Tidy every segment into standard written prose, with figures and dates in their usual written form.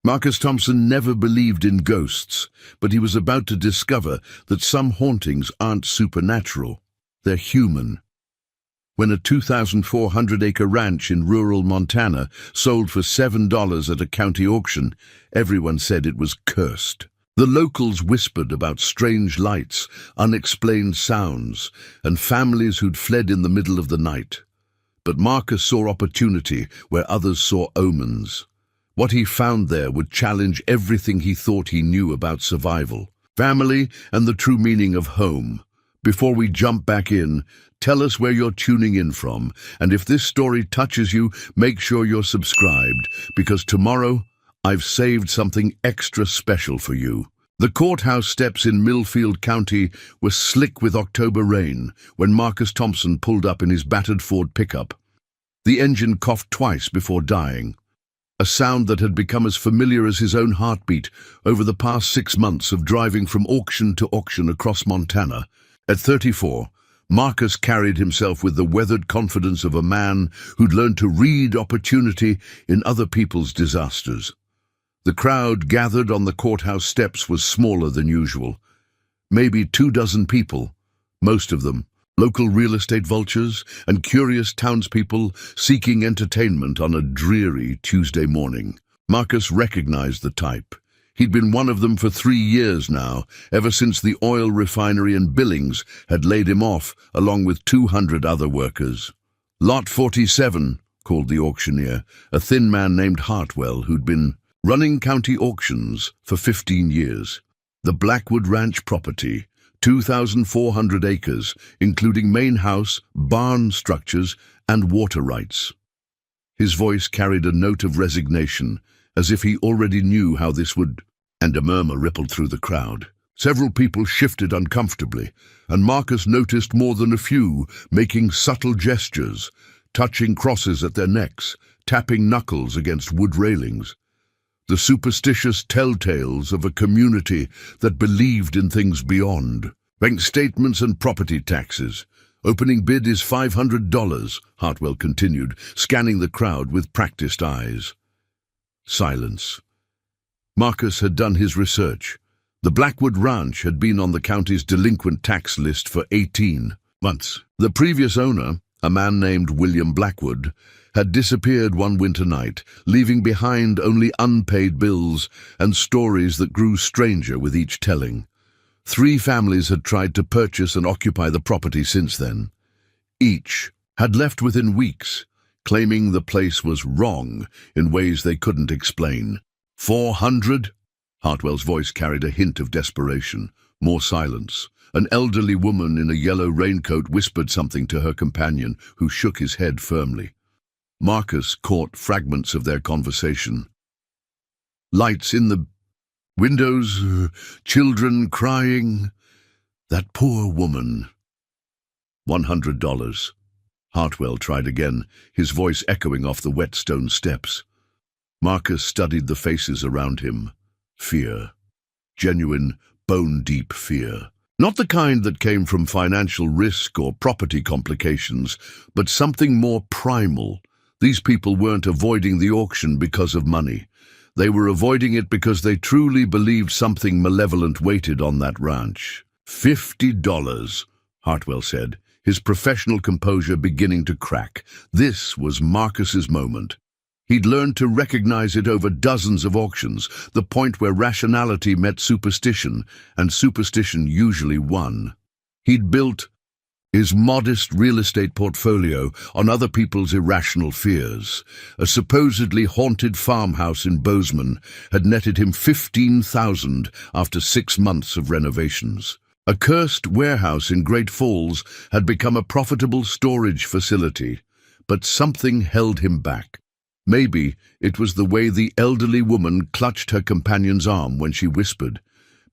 Marcus Thompson never believed in ghosts, but he was about to discover that some hauntings aren't supernatural, they're human. When a 2,400-acre ranch in rural Montana sold for $7 at a county auction, everyone said it was cursed. The locals whispered about strange lights, unexplained sounds, and families who'd fled in the middle of the night. But Marcus saw opportunity where others saw omens. What he found there would challenge everything he thought he knew about survival, family, and the true meaning of home. Before we jump back in, tell us where you're tuning in from, and if this story touches you, make sure you're subscribed, because tomorrow I've saved something extra special for you. The courthouse steps in Millfield County were slick with October rain when Marcus Thompson pulled up in his battered Ford pickup. The engine coughed twice before dying, a sound that had become as familiar as his own heartbeat over the past 6 months of driving from auction to auction across Montana. At 34, Marcus carried himself with the weathered confidence of a man who'd learned to read opportunity in other people's disasters. The crowd gathered on the courthouse steps was smaller than usual. Maybe 24 people, most of them local real estate vultures and curious townspeople seeking entertainment on a dreary Tuesday morning. Marcus recognized the type. He'd been one of them for 3 years now, ever since the oil refinery in Billings had laid him off, along with 200 other workers. Lot 47, called the auctioneer, a thin man named Hartwell who'd been running county auctions for 15 years. The Blackwood Ranch property, 2,400 acres, including main house, barn structures, and water rights. His voice carried a note of resignation, as if he already knew how this would, and a murmur rippled through the crowd. Several people shifted uncomfortably, and Marcus noticed more than a few making subtle gestures, touching crosses at their necks, tapping knuckles against wood railings. The superstitious telltales of a community that believed in things beyond. Bank statements and property taxes. Opening bid is $500, Hartwell continued, scanning the crowd with practiced eyes. Silence. Marcus had done his research. The Blackwood Ranch had been on the county's delinquent tax list for 18 months. The previous owner, a man named William Blackwood, had disappeared one winter night, leaving behind only unpaid bills and stories that grew stranger with each telling. 3 families had tried to purchase and occupy the property since then. Each had left within weeks, claiming the place was wrong in ways they couldn't explain. 400? Hartwell's voice carried a hint of desperation. More silence. An elderly woman in a yellow raincoat whispered something to her companion, who shook his head firmly. Marcus caught fragments of their conversation. Lights in the windows, children crying. That poor woman. $100. Hartwell tried again, his voice echoing off the wet stone steps. Marcus studied the faces around him. Fear. Genuine, bone-deep fear. Not the kind that came from financial risk or property complications, but something more primal. These people weren't avoiding the auction because of money. They were avoiding it because they truly believed something malevolent waited on that ranch. $50, Hartwell said, his professional composure beginning to crack. This was Marcus's moment. He'd learned to recognize it over dozens of auctions, the point where rationality met superstition, and superstition usually won. He'd built his modest real estate portfolio on other people's irrational fears. A supposedly haunted farmhouse in Bozeman had netted him $15,000 after 6 months of renovations. A cursed warehouse in Great Falls had become a profitable storage facility, but something held him back. Maybe it was the way the elderly woman clutched her companion's arm when she whispered.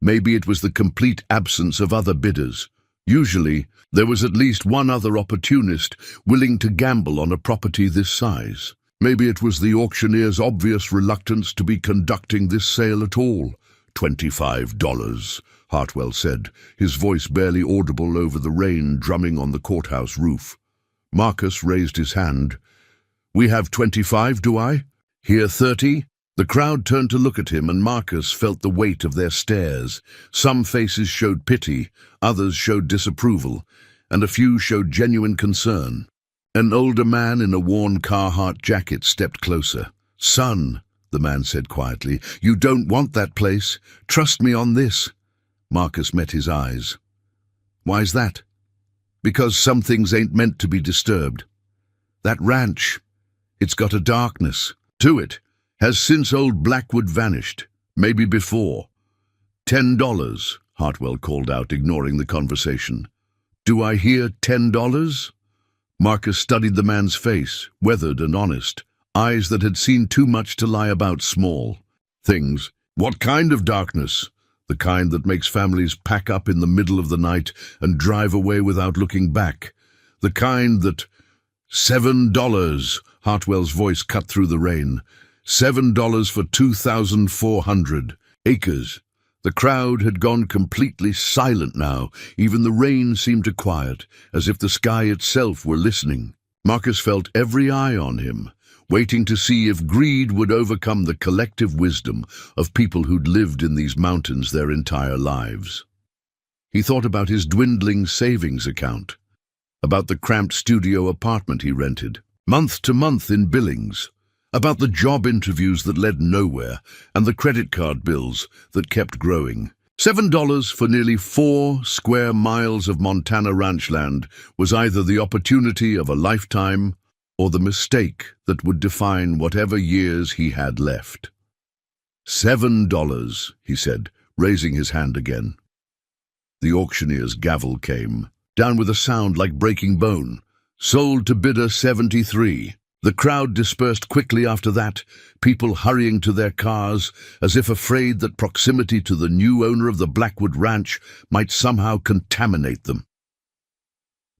Maybe it was the complete absence of other bidders. Usually, there was at least one other opportunist willing to gamble on a property this size. Maybe it was the auctioneer's obvious reluctance to be conducting this sale at all. $25, Hartwell said, his voice barely audible over the rain drumming on the courthouse roof. Marcus raised his hand. We have 25, do I? Here 30? The crowd turned to look at him, and Marcus felt the weight of their stares. Some faces showed pity, others showed disapproval, and a few showed genuine concern. An older man in a worn Carhartt jacket stepped closer. "Son," the man said quietly, "you don't want that place. Trust me on this." Marcus met his eyes. "Why's that?" "Because some things ain't meant to be disturbed. That ranch, it's got a darkness to it. Has since old Blackwood vanished, maybe before." $10, Hartwell called out, ignoring the conversation. "Do I hear $10? Marcus studied the man's face, weathered and honest, eyes that had seen too much to lie about small things. "What kind of darkness?" "The kind that makes families pack up in the middle of the night and drive away without looking back. The kind that—" $7, Hartwell's voice cut through the rain. $7 for 2,400 acres. The crowd had gone completely silent now. Even the rain seemed to quiet, as if the sky itself were listening. Marcus felt every eye on him, waiting to see if greed would overcome the collective wisdom of people who'd lived in these mountains their entire lives. He thought about his dwindling savings account, about the cramped studio apartment he rented, month to month in Billings, about the job interviews that led nowhere, and the credit card bills that kept growing. $7 for nearly 4 square miles of Montana ranch land was either the opportunity of a lifetime or the mistake that would define whatever years he had left. $7, he said, raising his hand again. The auctioneer's gavel came, down with a sound like breaking bone. "Sold to bidder 73. The crowd dispersed quickly after that, people hurrying to their cars, as if afraid that proximity to the new owner of the Blackwood Ranch might somehow contaminate them.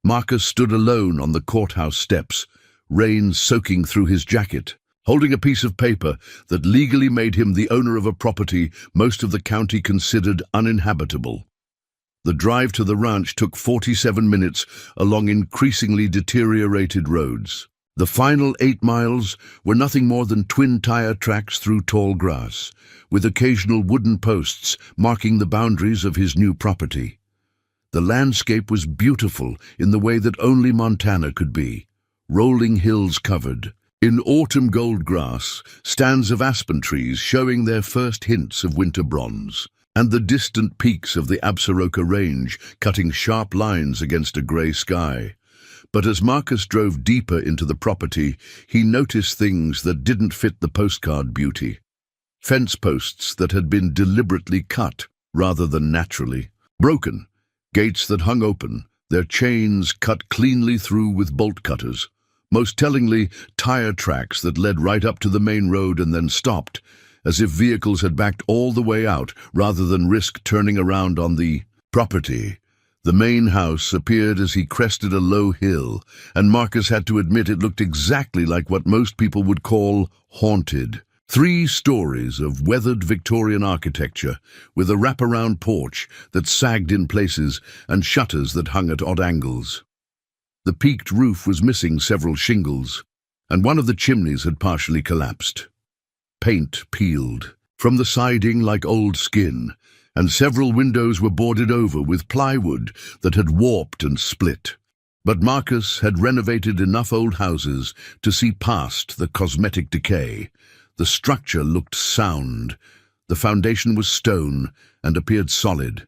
Marcus stood alone on the courthouse steps, rain soaking through his jacket, holding a piece of paper that legally made him the owner of a property most of the county considered uninhabitable. The drive to the ranch took 47 minutes along increasingly deteriorated roads. The final 8 miles were nothing more than twin-tire tracks through tall grass, with occasional wooden posts marking the boundaries of his new property. The landscape was beautiful in the way that only Montana could be. Rolling hills covered, in autumn gold grass, stands of aspen trees showing their first hints of winter bronze, and the distant peaks of the Absaroka Range cutting sharp lines against a grey sky. But as Marcus drove deeper into the property, he noticed things that didn't fit the postcard beauty. Fence posts that had been deliberately cut rather than naturally. Broken. Gates that hung open, their chains cut cleanly through with bolt cutters. Most tellingly, tire tracks that led right up to the main road and then stopped, as if vehicles had backed all the way out rather than risk turning around on the property. The main house appeared as he crested a low hill, and Marcus had to admit it looked exactly like what most people would call haunted. 3 stories of weathered Victorian architecture, with a wraparound porch that sagged in places and shutters that hung at odd angles. The peaked roof was missing several shingles, and one of the chimneys had partially collapsed. Paint peeled from the siding like old skin, and several windows were boarded over with plywood that had warped and split. But Marcus had renovated enough old houses to see past the cosmetic decay. The structure looked sound. The foundation was stone and appeared solid.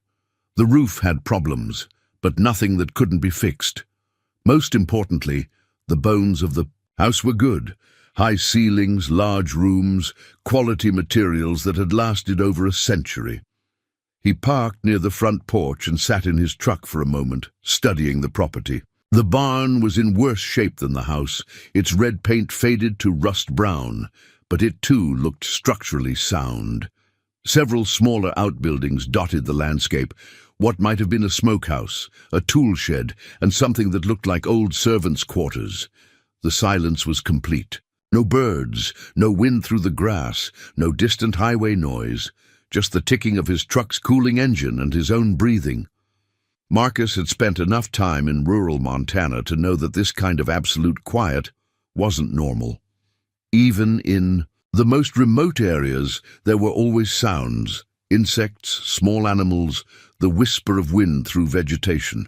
The roof had problems, but nothing that couldn't be fixed. Most importantly, the bones of the house were good. High ceilings, large rooms, quality materials that had lasted over a century. He parked near the front porch and sat in his truck for a moment, studying the property. The barn was in worse shape than the house, its red paint faded to rust brown, but it too looked structurally sound. Several smaller outbuildings dotted the landscape, what might have been a smokehouse, a tool shed, and something that looked like old servants' quarters. The silence was complete. No birds, no wind through the grass, no distant highway noise, just the ticking of his truck's cooling engine and his own breathing. Marcus had spent enough time in rural Montana to know that this kind of absolute quiet wasn't normal. Even in The most remote areas, there were always sounds, insects, small animals, the whisper of wind through vegetation.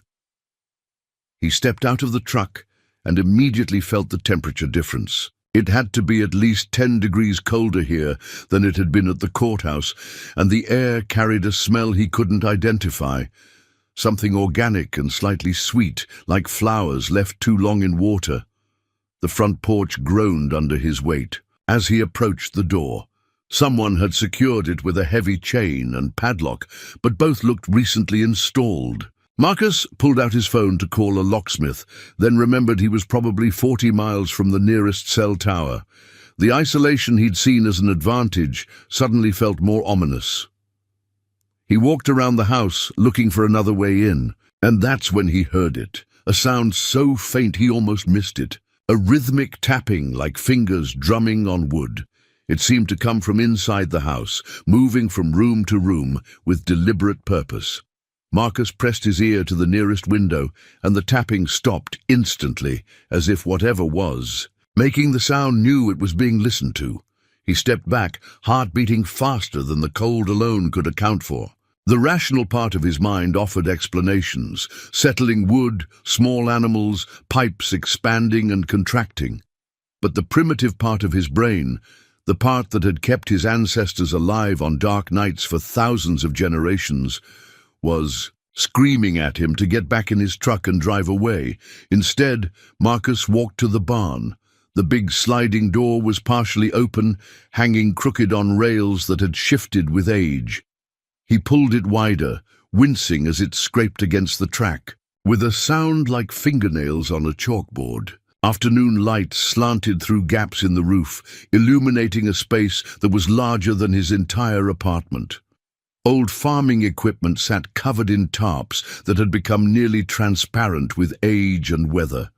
He stepped out of the truck and immediately felt the temperature difference. It had to be at least 10 degrees colder here than it had been at the courthouse, and the air carried a smell he couldn't identify. Something organic and slightly sweet, like flowers left too long in water. The front porch groaned under his weight. As he approached the door, someone had secured it with a heavy chain and padlock, but both looked recently installed. Marcus pulled out his phone to call a locksmith, then remembered he was probably 40 miles from the nearest cell tower. The isolation he'd seen as an advantage suddenly felt more ominous. He walked around the house, looking for another way in, and that's when he heard it, a sound so faint he almost missed it. A rhythmic tapping like fingers drumming on wood. It seemed to come from inside the house, moving from room to room with deliberate purpose. Marcus pressed his ear to the nearest window, and the tapping stopped instantly, as if whatever was making the sound knew it was being listened to. He stepped back, heart beating faster than the cold alone could account for. The rational part of his mind offered explanations, settling wood, small animals, pipes expanding and contracting. But the primitive part of his brain, the part that had kept his ancestors alive on dark nights for thousands of generations, was screaming at him to get back in his truck and drive away. Instead, Marcus walked to the barn. The big sliding door was partially open, hanging crooked on rails that had shifted with age. He pulled it wider, wincing as it scraped against the track. With a sound like fingernails on a chalkboard, afternoon light slanted through gaps in the roof, illuminating a space that was larger than his entire apartment. Old farming equipment sat covered in tarps that had become nearly transparent with age and weather.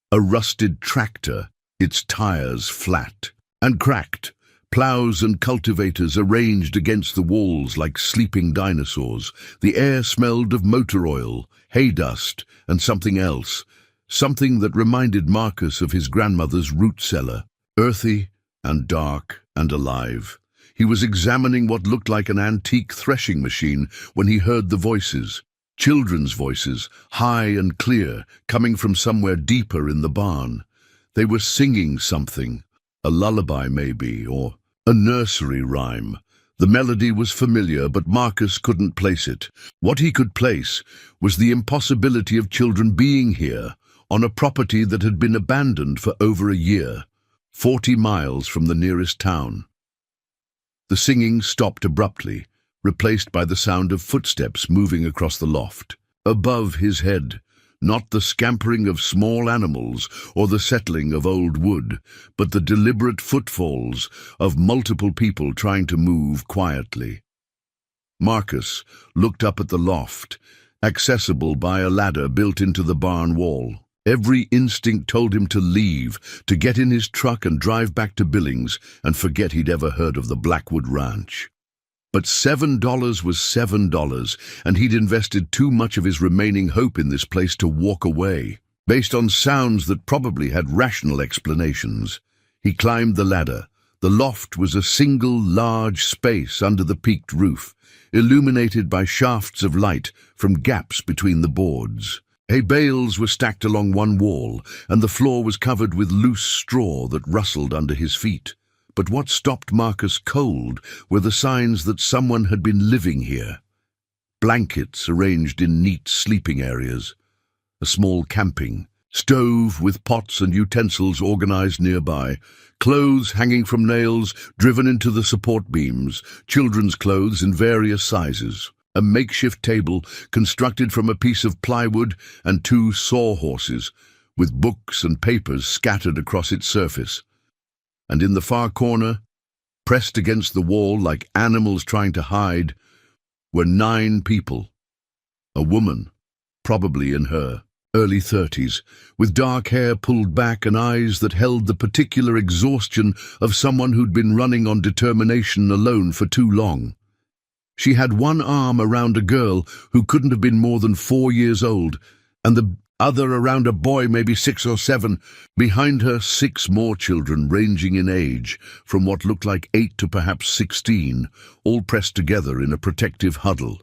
A rusted tractor, its tires flat and cracked, plows and cultivators arranged against the walls like sleeping dinosaurs. The air smelled of motor oil, hay dust, and something else, something that reminded Marcus of his grandmother's root cellar, earthy and dark and alive. He was examining what looked like an antique threshing machine when he heard the voices, children's voices, high and clear, coming from somewhere deeper in the barn. They were singing something, a lullaby maybe, or a nursery rhyme. The melody was familiar, but Marcus couldn't place it. What he could place was the impossibility of children being here, on a property that had been abandoned for over a year, 40 miles from the nearest town. The singing stopped abruptly, replaced by the sound of footsteps moving across the loft. Above his head, not the scampering of small animals or the settling of old wood, but the deliberate footfalls of multiple people trying to move quietly. Marcus looked up at the loft, accessible by a ladder built into the barn wall. Every instinct told him to leave, to get in his truck and drive back to Billings and forget he'd ever heard of the Blackwood Ranch. But $7 was $7, and he'd invested too much of his remaining hope in this place to walk away. Based on sounds that probably had rational explanations, he climbed the ladder. The loft was a single large space under the peaked roof, illuminated by shafts of light from gaps between the boards. Hay bales were stacked along one wall, and the floor was covered with loose straw that rustled under his feet. But what stopped Marcus cold were the signs that someone had been living here. Blankets arranged in neat sleeping areas, a small camping stove with pots and utensils organized nearby, clothes hanging from nails driven into the support beams, children's clothes in various sizes, a makeshift table constructed from a piece of plywood and 2 sawhorses, with books and papers scattered across its surface. And in the far corner, pressed against the wall like animals trying to hide, were 9 people. A woman, probably in her early 30s, with dark hair pulled back and eyes that held the particular exhaustion of someone who'd been running on determination alone for too long. She had one arm around a girl who couldn't have been more than 4 years old, and the other around a boy, maybe 6 or 7. Behind her, 6 more children ranging in age, from what looked like 8 to perhaps 16, all pressed together in a protective huddle.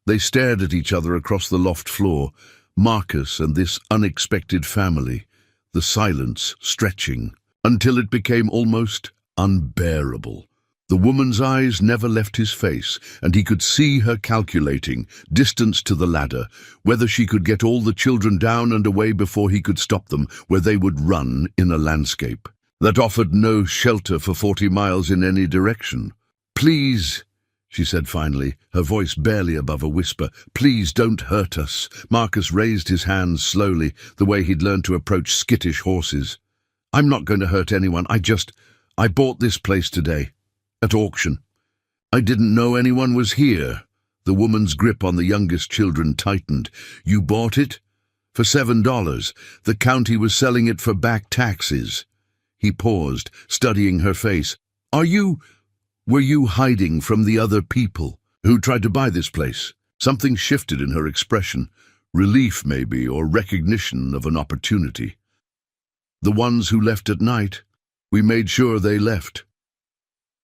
They stared at each other across the loft floor, Marcus and this unexpected family, the silence stretching, until it became almost unbearable. The woman's eyes never left his face, and he could see her calculating, distance to the ladder, whether she could get all the children down and away before he could stop them, where they would run in a landscape that offered no shelter for 40 miles in any direction. "Please," she said finally, her voice barely above a whisper, "please don't hurt us." Marcus raised his hands slowly, the way he'd learned to approach skittish horses. "I'm not going to hurt anyone. I bought this place today. At auction. I didn't know anyone was here." The woman's grip on the youngest children tightened. "You bought it? For $7. The county was selling it for back taxes." He paused, studying her face. Were you hiding from the other people who tried to buy this place?" Something shifted in her expression. Relief, maybe, or recognition of an opportunity. "The ones who left at night. We made sure they left."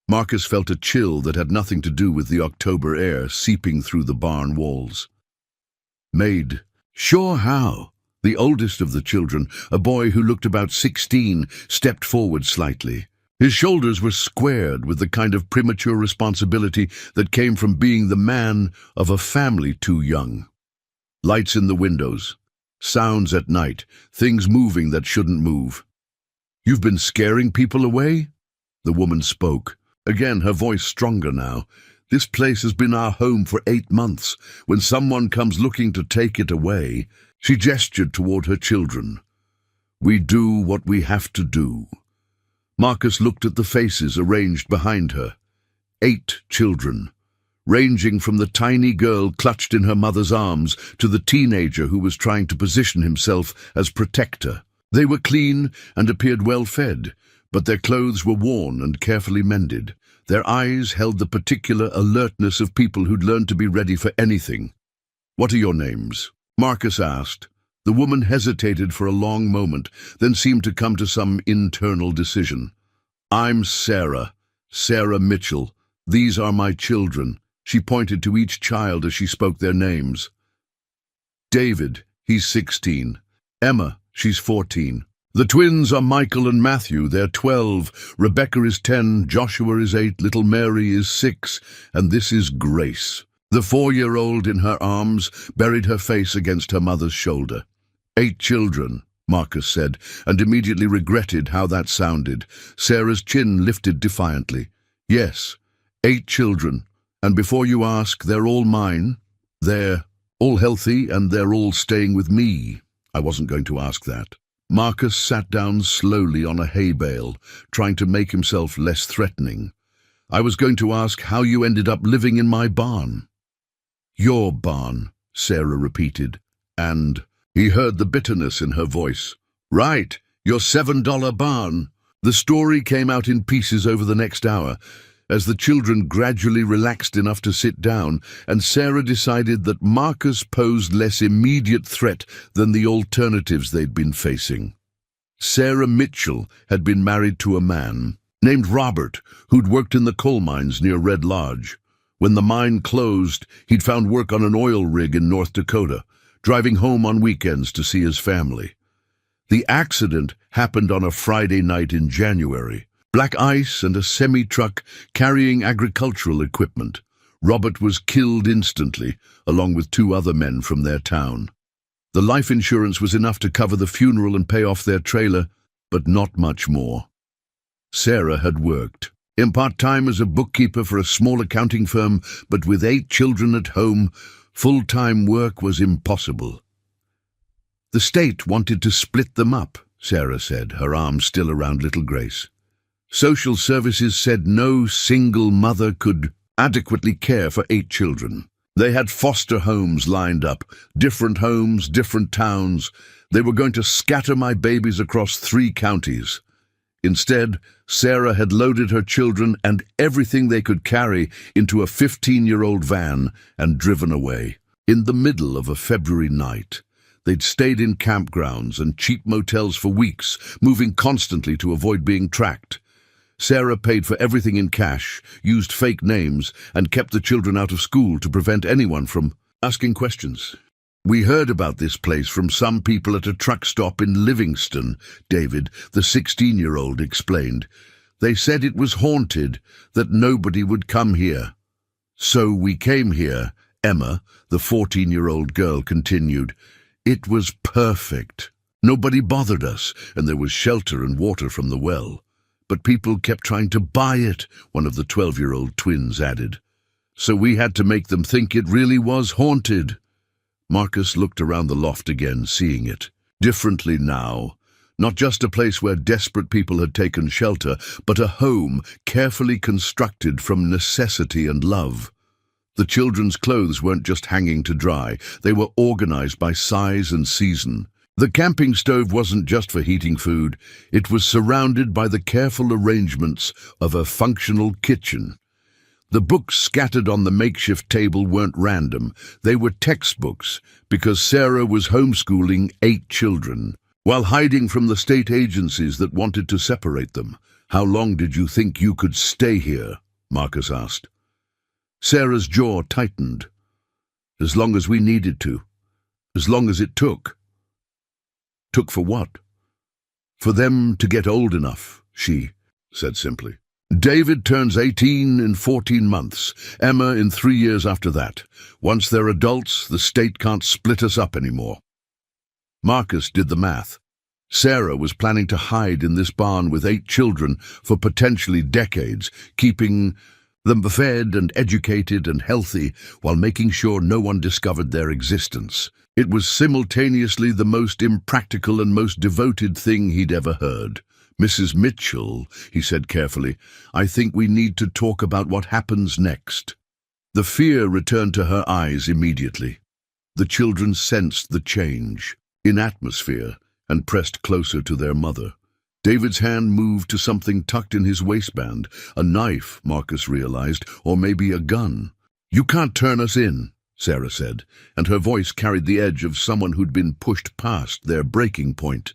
Marcus felt a chill that had nothing to do with the October air seeping through the barn walls. "Made sure how?" The oldest of the children, a boy who looked about 16, stepped forward slightly. His shoulders were squared with the kind of premature responsibility that came from being the man of a family too young. Lights in the windows, sounds at night, things moving that shouldn't move. "You've been scaring people away?" The woman spoke. Again, her voice stronger now. "This place has been our home for 8 months. When someone comes looking to take it away," she gestured toward her children, "we do what we have to do." Marcus looked at the faces arranged behind her. 8 children, ranging from the tiny girl clutched in her mother's arms to the teenager who was trying to position himself as protector. They were clean and appeared well fed, but their clothes were worn and carefully mended. Their eyes held the particular alertness of people who'd learned to be ready for anything. "What are your names?" Marcus asked. The woman hesitated for a long moment, then seemed to come to some internal decision. "I'm Sarah Mitchell. These are my children." She pointed to each child as she spoke their names. "David, he's 16. Emma, she's 14. The twins are Michael and Matthew, they're 12. Rebecca is 10, Joshua is 8, little Mary is 6, and this is Grace." The 4-year-old in her arms buried her face against her mother's shoulder. 8 children, Marcus said, and immediately regretted how that sounded. Sarah's chin lifted defiantly. "Yes, 8 children, and before you ask, they're all mine. They're all healthy, and they're all staying with me." I wasn't going to ask that. Marcus sat down slowly on a hay bale, trying to make himself less threatening. "I was going to ask how you ended up living in my barn." "Your barn," Sarah repeated, and he heard the bitterness in her voice. "Right, your $7 barn." The story came out in pieces over the next hour, as the children gradually relaxed enough to sit down, and Sarah decided that Marcus posed less immediate threat than the alternatives they'd been facing. Sarah Mitchell had been married to a man named Robert, who'd worked in the coal mines near Red Lodge. When the mine closed, he'd found work on an oil rig in North Dakota, driving home on weekends to see his family. The accident happened on a Friday night in January. Black ice and a semi-truck carrying agricultural equipment. Robert was killed instantly, along with 2 other men from their town. The life insurance was enough to cover the funeral and pay off their trailer, but not much more. Sarah had worked in part-time as a bookkeeper for a small accounting firm, but with 8 children at home, full-time work was impossible. "The state wanted to split them up," Sarah said, her arms still around little Grace. "Social services said no single mother could adequately care for 8 children. They had foster homes lined up, different homes, different towns. They were going to scatter my babies across 3 counties. Instead, Sarah had loaded her children and everything they could carry into a 15-year-old van and driven away. In the middle of a February night, They'd stayed in campgrounds and cheap motels for weeks, moving constantly to avoid being tracked. Sarah paid for everything in cash, used fake names, and kept the children out of school to prevent anyone from asking questions. "We heard about this place from some people at a truck stop in Livingston," David, the 16-year-old, explained. "They said it was haunted, that nobody would come here. So we came here," Emma, the 14-year-old girl, continued. "It was perfect. Nobody bothered us, and there was shelter and water from the well. But people kept trying to buy it," one of the 12-year-old twins added. "So we had to make them think it really was haunted." Marcus looked around the loft again, seeing it differently now. Not just a place where desperate people had taken shelter, but a home carefully constructed from necessity and love. The children's clothes weren't just hanging to dry, they were organized by size and season. The camping stove wasn't just for heating food, it was surrounded by the careful arrangements of a functional kitchen. The books scattered on the makeshift table weren't random, they were textbooks, because Sarah was homeschooling 8 children, while hiding from the state agencies that wanted to separate them. "How long did you think you could stay here?" Marcus asked. Sarah's jaw tightened. "As long as we needed to. As long as it took." "Took for what?" "For them to get old enough," she said simply. "David turns 18 in 14 months, Emma in 3 years after that. Once they're adults, the state can't split us up anymore." Marcus did the math. Sarah was planning to hide in this barn with 8 children for potentially decades, keeping them fed and educated and healthy while making sure no one discovered their existence. It was simultaneously the most impractical and most devoted thing he'd ever heard. "Mrs. Mitchell," he said carefully, "I think we need to talk about what happens next." The fear returned to her eyes immediately. The children sensed the change in atmosphere and pressed closer to their mother. David's hand moved to something tucked in his waistband, a knife, Marcus realized, or maybe a gun. "You can't turn us in," Sarah said, and her voice carried the edge of someone who'd been pushed past their breaking point.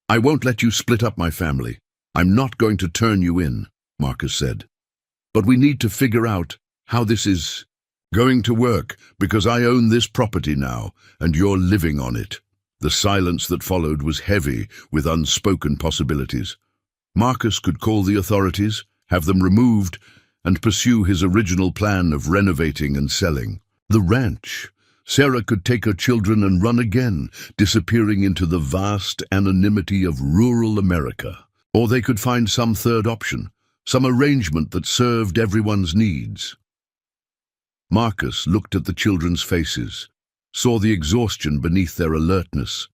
"I won't let you split up my family. I'm not going to turn you in," Marcus said. "But we need to figure out how this is going to work, because I own this property now, and you're living on it." The silence that followed was heavy with unspoken possibilities. Marcus could call the authorities, have them removed, and pursue his original plan of renovating and selling the ranch. Sarah could take her children and run again, disappearing into the vast anonymity of rural America. Or they could find some third option, some arrangement that served everyone's needs. Marcus looked at the children's faces, saw the exhaustion beneath their alertness,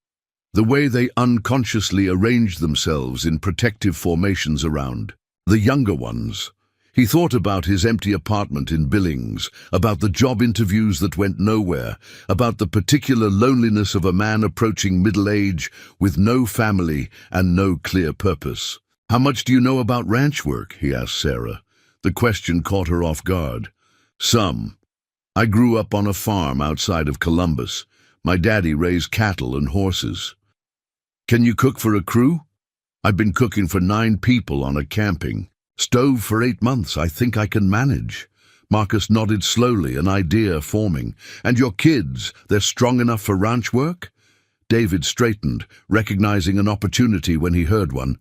the way they unconsciously arranged themselves in protective formations around the younger ones. He thought about his empty apartment in Billings, about the job interviews that went nowhere, about the particular loneliness of a man approaching middle age with no family and no clear purpose. "How much do you know about ranch work?" he asked Sarah. The question caught her off guard. "Some. I grew up on a farm outside of Columbus. My daddy raised cattle and horses." "Can you cook for a crew?" "I've been cooking for 9 people on a camping stove for 8 months. I think I can manage." Marcus nodded slowly, an idea forming. "And your kids, they're strong enough for ranch work?" David straightened, recognizing an opportunity when he heard one.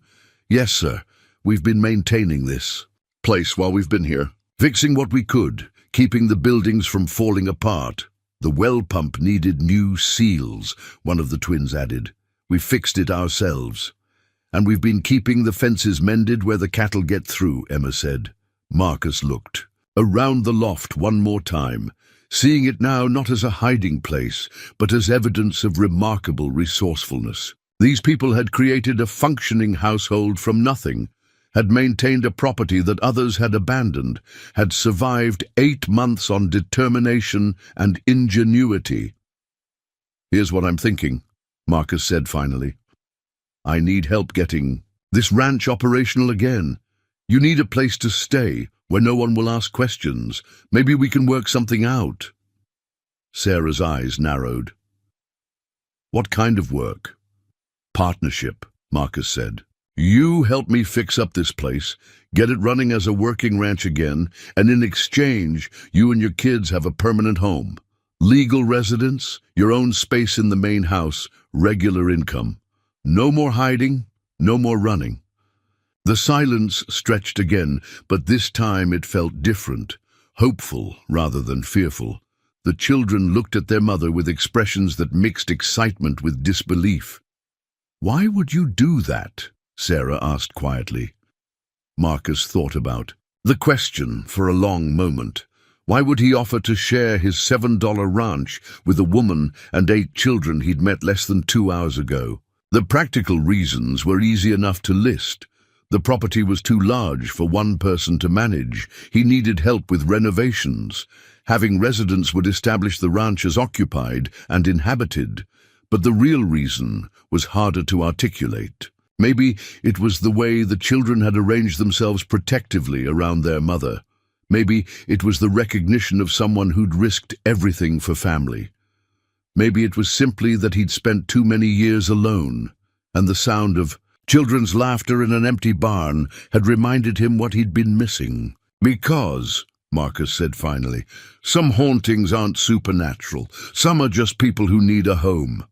"Yes, sir. We've been maintaining this place while we've been here, fixing what we could, keeping the buildings from falling apart." "The well pump needed new seals," one of the twins added. "We fixed it ourselves." "And we've been keeping the fences mended where the cattle get through," Emma said. Marcus looked around the loft one more time, seeing it now not as a hiding place, but as evidence of remarkable resourcefulness. These people had created a functioning household from nothing, had maintained a property that others had abandoned, had survived 8 months on determination and ingenuity. "Here's what I'm thinking," Marcus said finally. "I need help getting this ranch operational again. You need a place to stay, where no one will ask questions. Maybe we can work something out." Sarah's eyes narrowed. What kind of work? Partnership, Marcus said. You help me fix up this place, get it running as a working ranch again, and in exchange, you and your kids have a permanent home. Legal residence, your own space in the main house, regular income. No more hiding, no more running. The silence stretched again, but this time it felt different, hopeful rather than fearful. The children looked at their mother with expressions that mixed excitement with disbelief. Why would you do that? Sarah asked quietly. Marcus thought about the question for a long moment. Why would he offer to share his $7 ranch with a woman and 8 children he'd met less than 2 hours ago? The practical reasons were easy enough to list. The property was too large for one person to manage. He needed help with renovations. Having residents would establish the ranch as occupied and inhabited. But the real reason was harder to articulate. Maybe it was the way the children had arranged themselves protectively around their mother. Maybe it was the recognition of someone who'd risked everything for family. Maybe it was simply that he'd spent too many years alone, and the sound of children's laughter in an empty barn had reminded him what he'd been missing. Because, Marcus said finally, some hauntings aren't supernatural. Some are just people who need a home.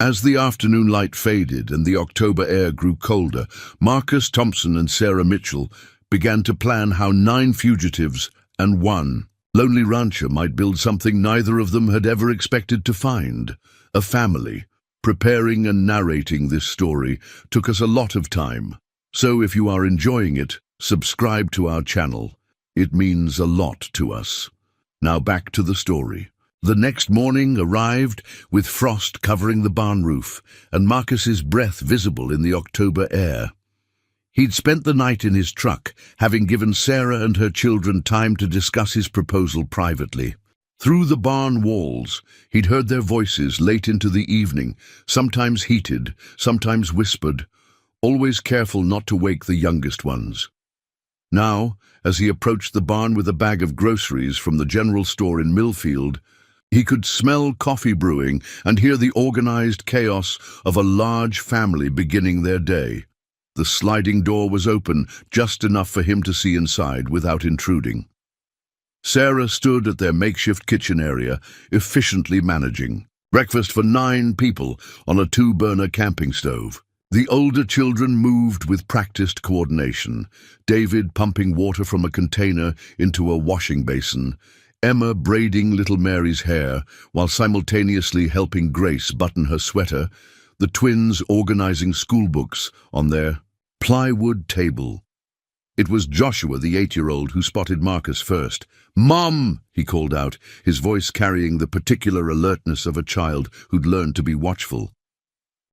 As the afternoon light faded and the October air grew colder, Marcus Thompson and Sarah Mitchell began to plan how 9 fugitives and 1 lonely rancher might build something neither of them had ever expected to find, a family. Preparing and narrating this story took us a lot of time, so if you are enjoying it, subscribe to our channel. It means a lot to us. Now back to the story. The next morning arrived with frost covering the barn roof and Marcus's breath visible in the October air. He'd spent the night in his truck, having given Sarah and her children time to discuss his proposal privately. Through the barn walls, he'd heard their voices late into the evening, sometimes heated, sometimes whispered, always careful not to wake the youngest ones. Now, as he approached the barn with a bag of groceries from the general store in Millfield, he could smell coffee brewing and hear the organized chaos of a large family beginning their day. The sliding door was open, just enough for him to see inside without intruding. Sarah stood at their makeshift kitchen area, efficiently managing breakfast for 9 people on a 2-burner camping stove. The older children moved with practiced coordination, David pumping water from a container into a washing basin, Emma braiding little Mary's hair while simultaneously helping Grace button her sweater, the twins organizing schoolbooks on their plywood table. It was Joshua, the 8-year-old, who spotted Marcus first. "Mom!" he called out, his voice carrying the particular alertness of a child who'd learned to be watchful.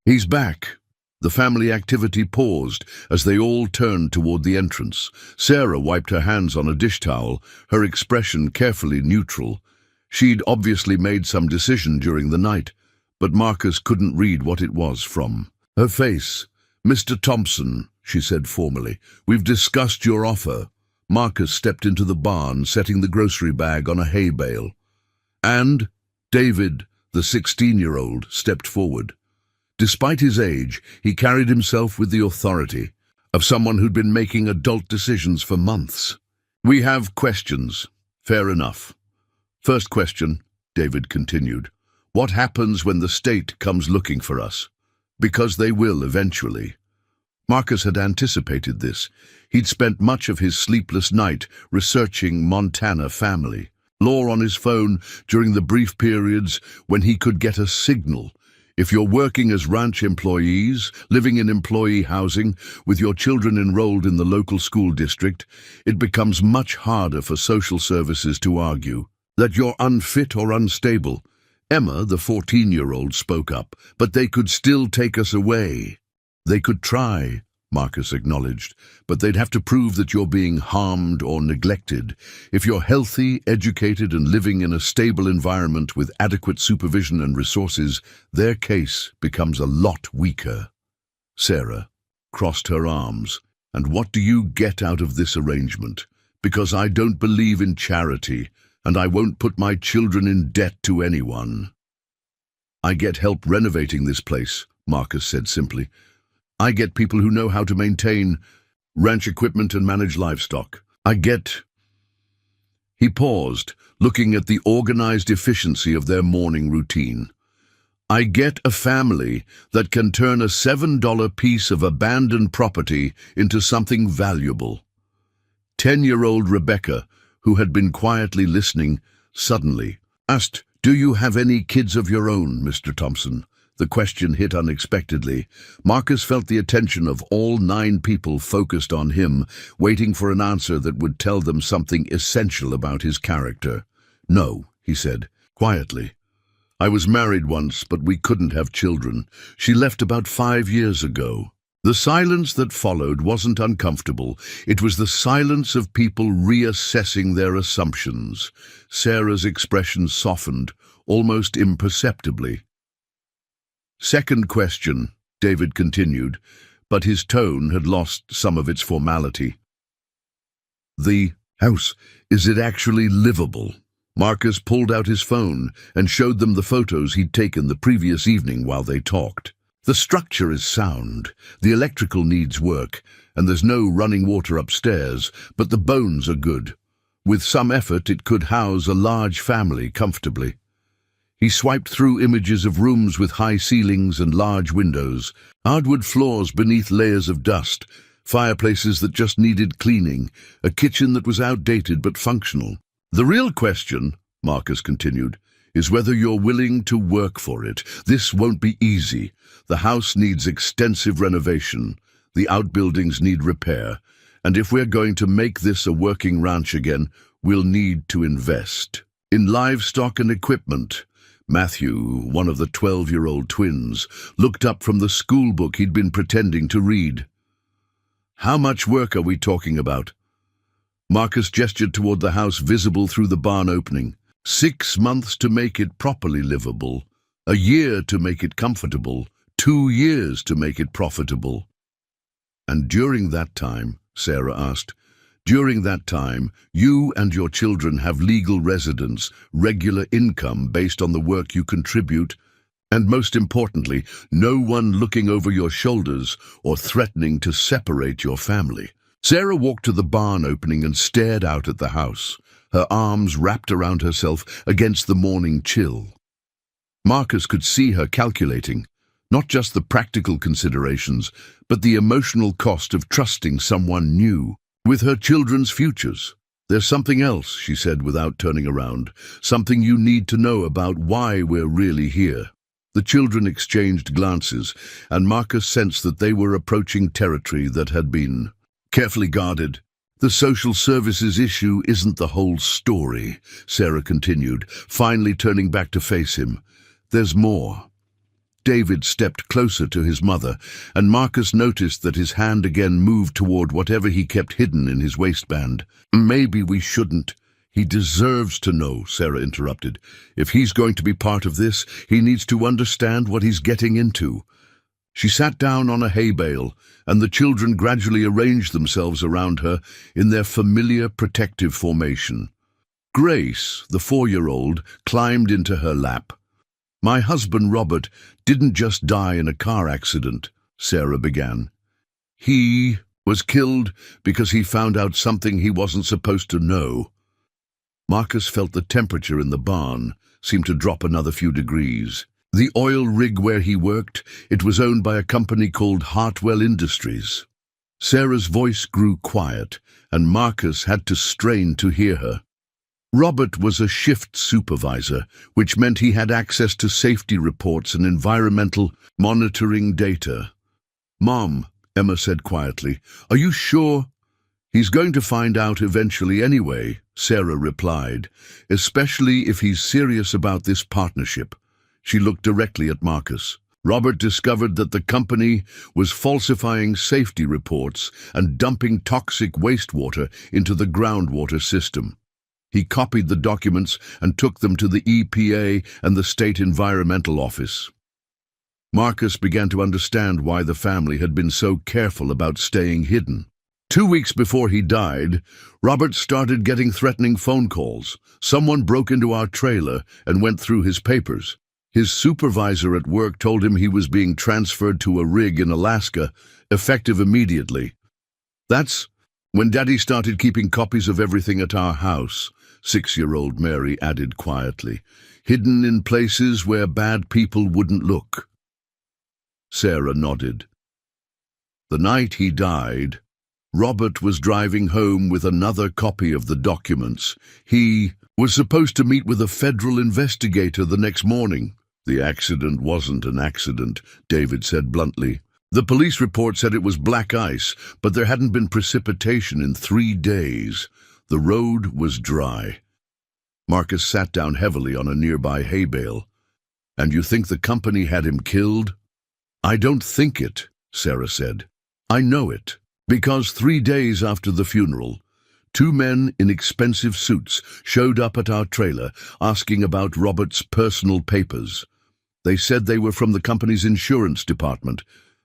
"He's back." The family activity paused as they all turned toward the entrance. Sarah wiped her hands on a dish towel, her expression carefully neutral. She'd obviously made some decision during the night, but Marcus couldn't read what it was from her face. "Mr. Thompson," she said formally, "we've discussed your offer." Marcus stepped into the barn, setting the grocery bag on a hay bale. And David, the 16-year-old, stepped forward. Despite his age, he carried himself with the authority of someone who'd been making adult decisions for months. "We have questions." "Fair enough." "First question," David continued. "What happens when the state comes looking for us? Because they will eventually." Marcus had anticipated this. He'd spent much of his sleepless night researching Montana family law on his phone during the brief periods when he could get a signal. If you're working as ranch employees, living in employee housing, with your children enrolled in the local school district, it becomes much harder for social services to argue that you're unfit or unstable. Emma, the 14-year-old, spoke up, "But they could still take us away." "They could try," Marcus acknowledged, "but they'd have to prove that you're being harmed or neglected. If you're healthy, educated, and living in a stable environment with adequate supervision and resources, their case becomes a lot weaker." Sarah crossed her arms. "And what do you get out of this arrangement? Because I don't believe in charity, and I won't put my children in debt to anyone." I get help renovating this place, Marcus said simply. I get people who know how to maintain ranch equipment and manage livestock. He paused, looking at the organized efficiency of their morning routine. I get a family that can turn a $7 piece of abandoned property into something valuable. 10-year-old Rebecca, who had been quietly listening, suddenly asked, "Do you have any kids of your own, Mr. Thompson?" The question hit unexpectedly. Marcus felt the attention of all 9 people focused on him, waiting for an answer that would tell them something essential about his character. "No," he said, quietly. "I was married once, but we couldn't have children. She left about 5 years ago." The silence that followed wasn't uncomfortable. It was the silence of people reassessing their assumptions. Sarah's expression softened, almost imperceptibly. "Second question," David continued, but his tone had lost some of its formality. "The house, is it actually livable?" Marcus pulled out his phone and showed them the photos he'd taken the previous evening while they talked. "The structure is sound, the electrical needs work, and there's no running water upstairs, but the bones are good. With some effort, it could house a large family comfortably." He swiped through images of rooms with high ceilings and large windows, hardwood floors beneath layers of dust, fireplaces that just needed cleaning, a kitchen that was outdated but functional. "The real question," Marcus continued, "is whether you're willing to work for it. This won't be easy. The house needs extensive renovation. The outbuildings need repair. And if we're going to make this a working ranch again, we'll need to invest in livestock and equipment." Matthew, one of the 12-year-old twins, looked up from the school book he'd been pretending to read. "How much work are we talking about?" Marcus gestured toward the house visible through the barn opening. 6 months to make it properly livable, a year to make it comfortable, 2 years to make it profitable. "And during that time," Sarah asked, "during that time, you and your children have legal residence, regular income based on the work you contribute, and most importantly, no one looking over your shoulders or threatening to separate your family." Sarah walked to the barn opening and stared out at the house, her arms wrapped around herself against the morning chill. Marcus could see her calculating, not just the practical considerations, but the emotional cost of trusting someone new with her children's futures. "There's something else," she said without turning around, "something you need to know about why we're really here." The children exchanged glances, and Marcus sensed that they were approaching territory that had been carefully guarded. "The social services issue isn't the whole story," Sarah continued, finally turning back to face him. "There's more." David stepped closer to his mother, and Marcus noticed that his hand again moved toward whatever he kept hidden in his waistband. "Maybe we shouldn't." "He deserves to know," Sarah interrupted. "If he's going to be part of this, he needs to understand what he's getting into." She sat down on a hay bale, and the children gradually arranged themselves around her in their familiar protective formation. Grace, the 4-year-old, climbed into her lap. "My husband, Robert, didn't just die in a car accident," Sarah began. "He was killed because he found out something he wasn't supposed to know." Marcus felt the temperature in the barn seem to drop another few degrees. The oil rig where he worked, it was owned by a company called Hartwell Industries. Sarah's voice grew quiet, and Marcus had to strain to hear her. Robert was a shift supervisor, which meant he had access to safety reports and environmental monitoring data. "Mom," Emma said quietly, "are you sure?" "He's going to find out eventually anyway," Sarah replied, "especially if he's serious about this partnership." She looked directly at Marcus. Robert discovered that the company was falsifying safety reports and dumping toxic wastewater into the groundwater system. He copied the documents and took them to the EPA and the State Environmental Office. Marcus began to understand why the family had been so careful about staying hidden. 2 weeks before he died, Robert started getting threatening phone calls. Someone broke into our trailer and went through his papers. His supervisor at work told him he was being transferred to a rig in Alaska, effective immediately. That's when Daddy started keeping copies of everything at our house, 6-year-old Mary added quietly, hidden in places where bad people wouldn't look. Sarah nodded. The night he died, Robert was driving home with another copy of the documents. He was supposed to meet with a federal investigator the next morning. The accident wasn't an accident, David said bluntly. The police report said it was black ice, but there hadn't been precipitation in 3 days. The road was dry. Marcus sat down heavily on a nearby hay bale. And you think the company had him killed? I don't think it, Sarah said. I know it. Because 3 days after the funeral, 2 men in expensive suits showed up at our trailer asking about Robert's personal papers. They said they were from the company's insurance department,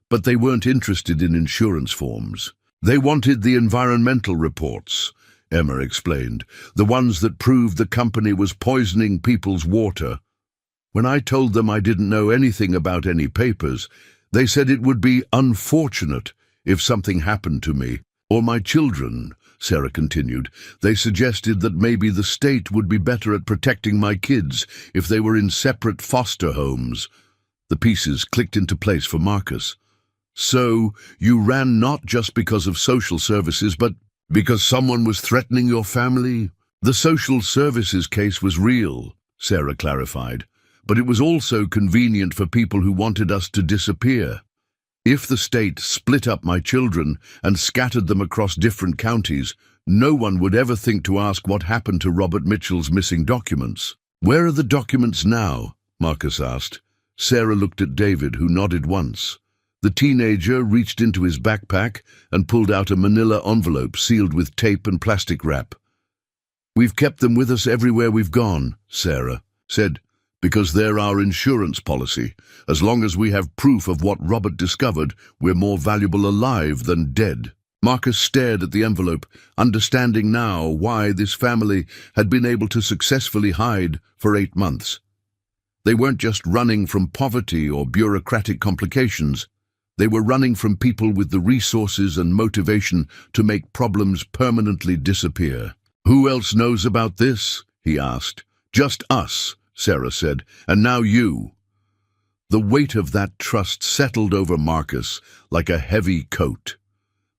but they weren't interested in insurance forms. They wanted the environmental reports, Emma explained, the ones that proved the company was poisoning people's water. When I told them I didn't know anything about any papers, they said it would be unfortunate if something happened to me, or my children, Sarah continued. They suggested that maybe the state would be better at protecting my kids if they were in separate foster homes. The pieces clicked into place for Marcus. So, you ran not just because of social services, but because someone was threatening your family? The social services case was real, Sarah clarified, but it was also convenient for people who wanted us to disappear. If the state split up my children and scattered them across different counties, no one would ever think to ask what happened to Robert Mitchell's missing documents. Where are the documents now? Marcus asked. Sarah looked at David, who nodded once. The teenager reached into his backpack and pulled out a manila envelope sealed with tape and plastic wrap. We've kept them with us everywhere we've gone, Sarah said, because they're our insurance policy. As long as we have proof of what Robert discovered, we're more valuable alive than dead. Marcus stared at the envelope, understanding now why this family had been able to successfully hide for 8 months. They weren't just running from poverty or bureaucratic complications. They were running from people with the resources and motivation to make problems permanently disappear. Who else knows about this? He asked. Just us, Sarah said, and now you. The weight of that trust settled over Marcus like a heavy coat.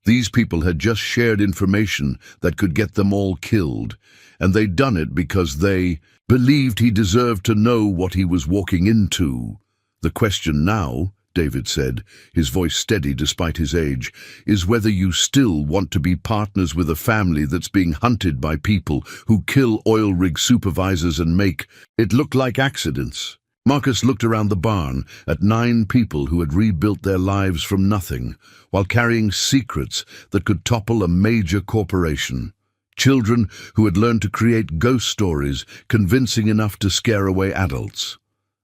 These people had just shared information that could get them all killed, and they'd done it because they believed he deserved to know what he was walking into. The question now, David said, his voice steady despite his age, is whether you still want to be partners with a family that's being hunted by people who kill oil rig supervisors and make it look like accidents. Marcus looked around the barn at 9 people who had rebuilt their lives from nothing, while carrying secrets that could topple a major corporation. Children who had learned to create ghost stories convincing enough to scare away adults.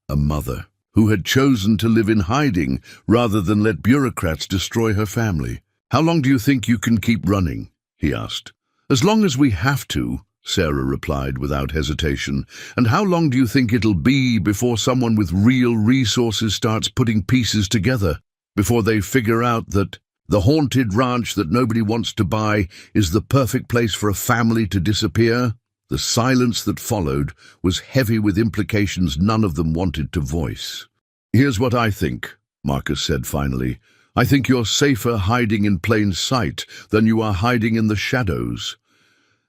A mother who had chosen to live in hiding rather than let bureaucrats destroy her family. How long do you think you can keep running? He asked. As long as we have to, Sarah replied without hesitation. And how long do you think it'll be before someone with real resources starts putting pieces together? Before they figure out that the haunted ranch that nobody wants to buy is the perfect place for a family to disappear? The silence that followed was heavy with implications none of them wanted to voice. Here's what I think, Marcus said finally. I think you're safer hiding in plain sight than you are hiding in the shadows.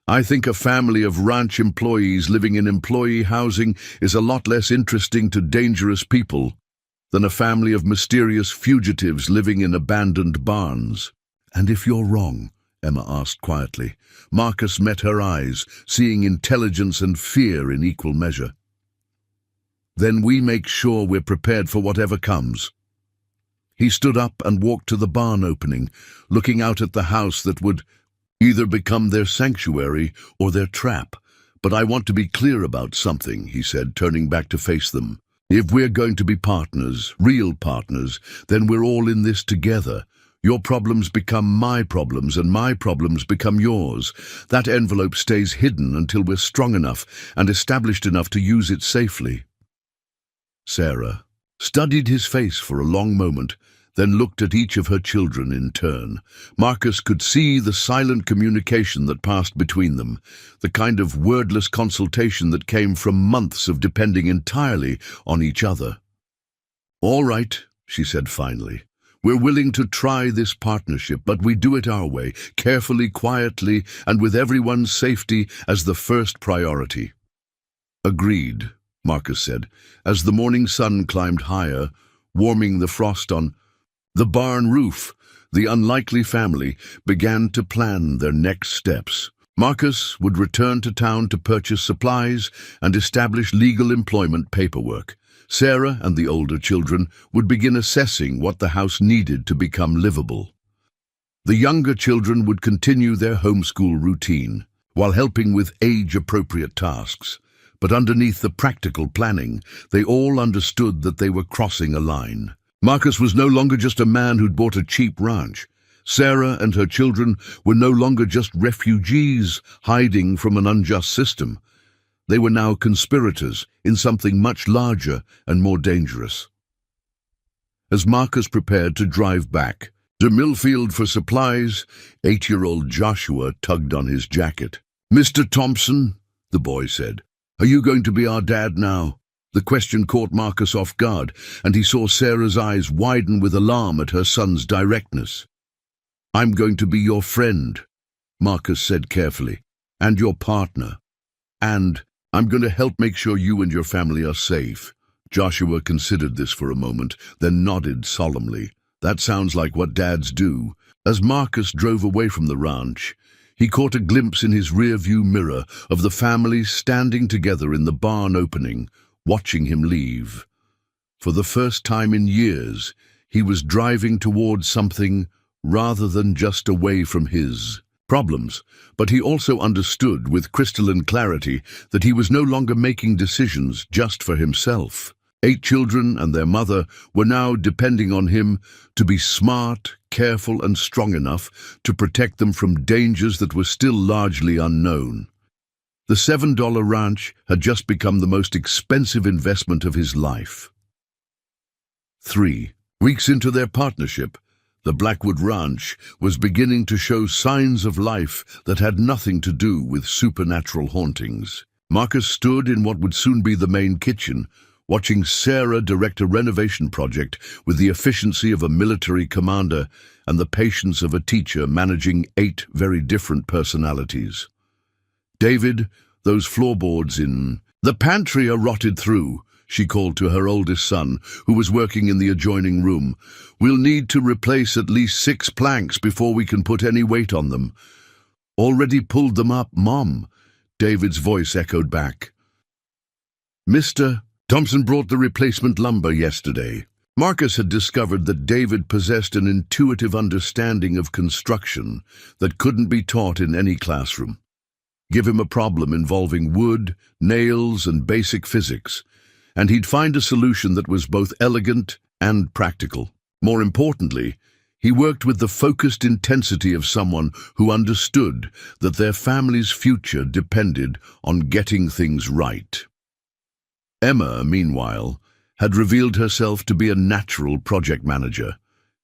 I think a family of ranch employees living in employee housing is a lot less interesting to dangerous people than a family of mysterious fugitives living in abandoned barns. And if you're wrong, Emma asked quietly. Marcus met her eyes, seeing intelligence and fear in equal measure. Then we make sure we're prepared for whatever comes. He stood up and walked to the barn opening, looking out at the house that would either become their sanctuary or their trap. But I want to be clear about something, he said, turning back to face them. If we're going to be partners, real partners, then we're all in this together. Your problems become my problems, and my problems become yours. That envelope stays hidden until we're strong enough and established enough to use it safely. Sarah studied his face for a long moment, then looked at each of her children in turn. Marcus could see the silent communication that passed between them, the kind of wordless consultation that came from months of depending entirely on each other. "All right," she said finally. "We're willing to try this partnership, but we do it our way, carefully, quietly, and with everyone's safety as the first priority." "Agreed," Marcus said, as the morning sun climbed higher, warming the frost on the barn roof. The unlikely family began to plan their next steps. Marcus would return to town to purchase supplies and establish legal employment paperwork. Sarah and the older children would begin assessing what the house needed to become livable. The younger children would continue their homeschool routine, while helping with age-appropriate tasks. But underneath the practical planning, they all understood that they were crossing a line. Marcus was no longer just a man who'd bought a cheap ranch. Sarah and her children were no longer just refugees hiding from an unjust system. They were now conspirators in something much larger and more dangerous. As Marcus prepared to drive back to Millfield for supplies, 8-year-old Joshua tugged on his jacket. "Mr. Thompson," the boy said, "are you going to be our dad now?" The question caught Marcus off guard, and he saw Sarah's eyes widen with alarm at her son's directness. "I'm going to be your friend," Marcus said carefully, "and your partner. And I'm going to help make sure you and your family are safe." Joshua considered this for a moment, then nodded solemnly. "That sounds like what dads do." As Marcus drove away from the ranch, he caught a glimpse in his rear-view mirror of the family standing together in the barn opening, watching him leave. For the first time in years, he was driving towards something rather than just away from his problems, but he also understood with crystalline clarity that he was no longer making decisions just for himself. 8 children and their mother were now depending on him to be smart, careful, and strong enough to protect them from dangers that were still largely unknown. The $7 ranch had just become the most expensive investment of his life. 3 weeks into their partnership, the Blackwood Ranch was beginning to show signs of life that had nothing to do with supernatural hauntings. Marcus stood in what would soon be the main kitchen, watching Sarah direct a renovation project with the efficiency of a military commander and the patience of a teacher managing 8 very different personalities. "David, those floorboards in the pantry are rotted through," she called to her oldest son, who was working in the adjoining room. "We'll need to replace at least 6 planks before we can put any weight on them." "Already pulled them up, Mom," David's voice echoed back. "Mr. Thompson brought the replacement lumber yesterday." Marcus had discovered that David possessed an intuitive understanding of construction that couldn't be taught in any classroom. Give him a problem involving wood, nails, and basic physics, and he'd find a solution that was both elegant and practical. More importantly, he worked with the focused intensity of someone who understood that their family's future depended on getting things right. Emma, meanwhile, had revealed herself to be a natural project manager.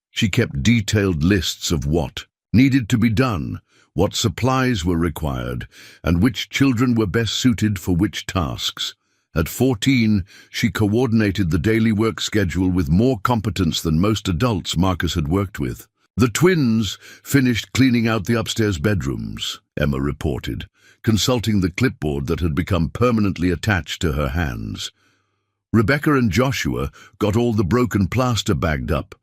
She kept detailed lists of what needed to be done, what supplies were required, and which children were best suited for which tasks. At 14, she coordinated the daily work schedule with more competence than most adults Marcus had worked with. "The twins finished cleaning out the upstairs bedrooms," Emma reported, consulting the clipboard that had become permanently attached to her hands. "Rebecca and Joshua got all the broken plaster bagged up.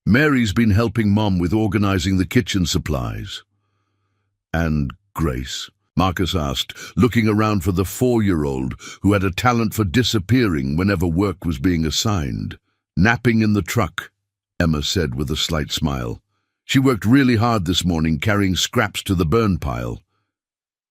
Mary's been helping Mom with organizing the kitchen supplies." "And Grace?" Marcus asked, looking around for the 4-year-old who had a talent for disappearing whenever work was being assigned. "Napping in the truck," Emma said with a slight smile. "She worked really hard this morning carrying scraps to the burn pile."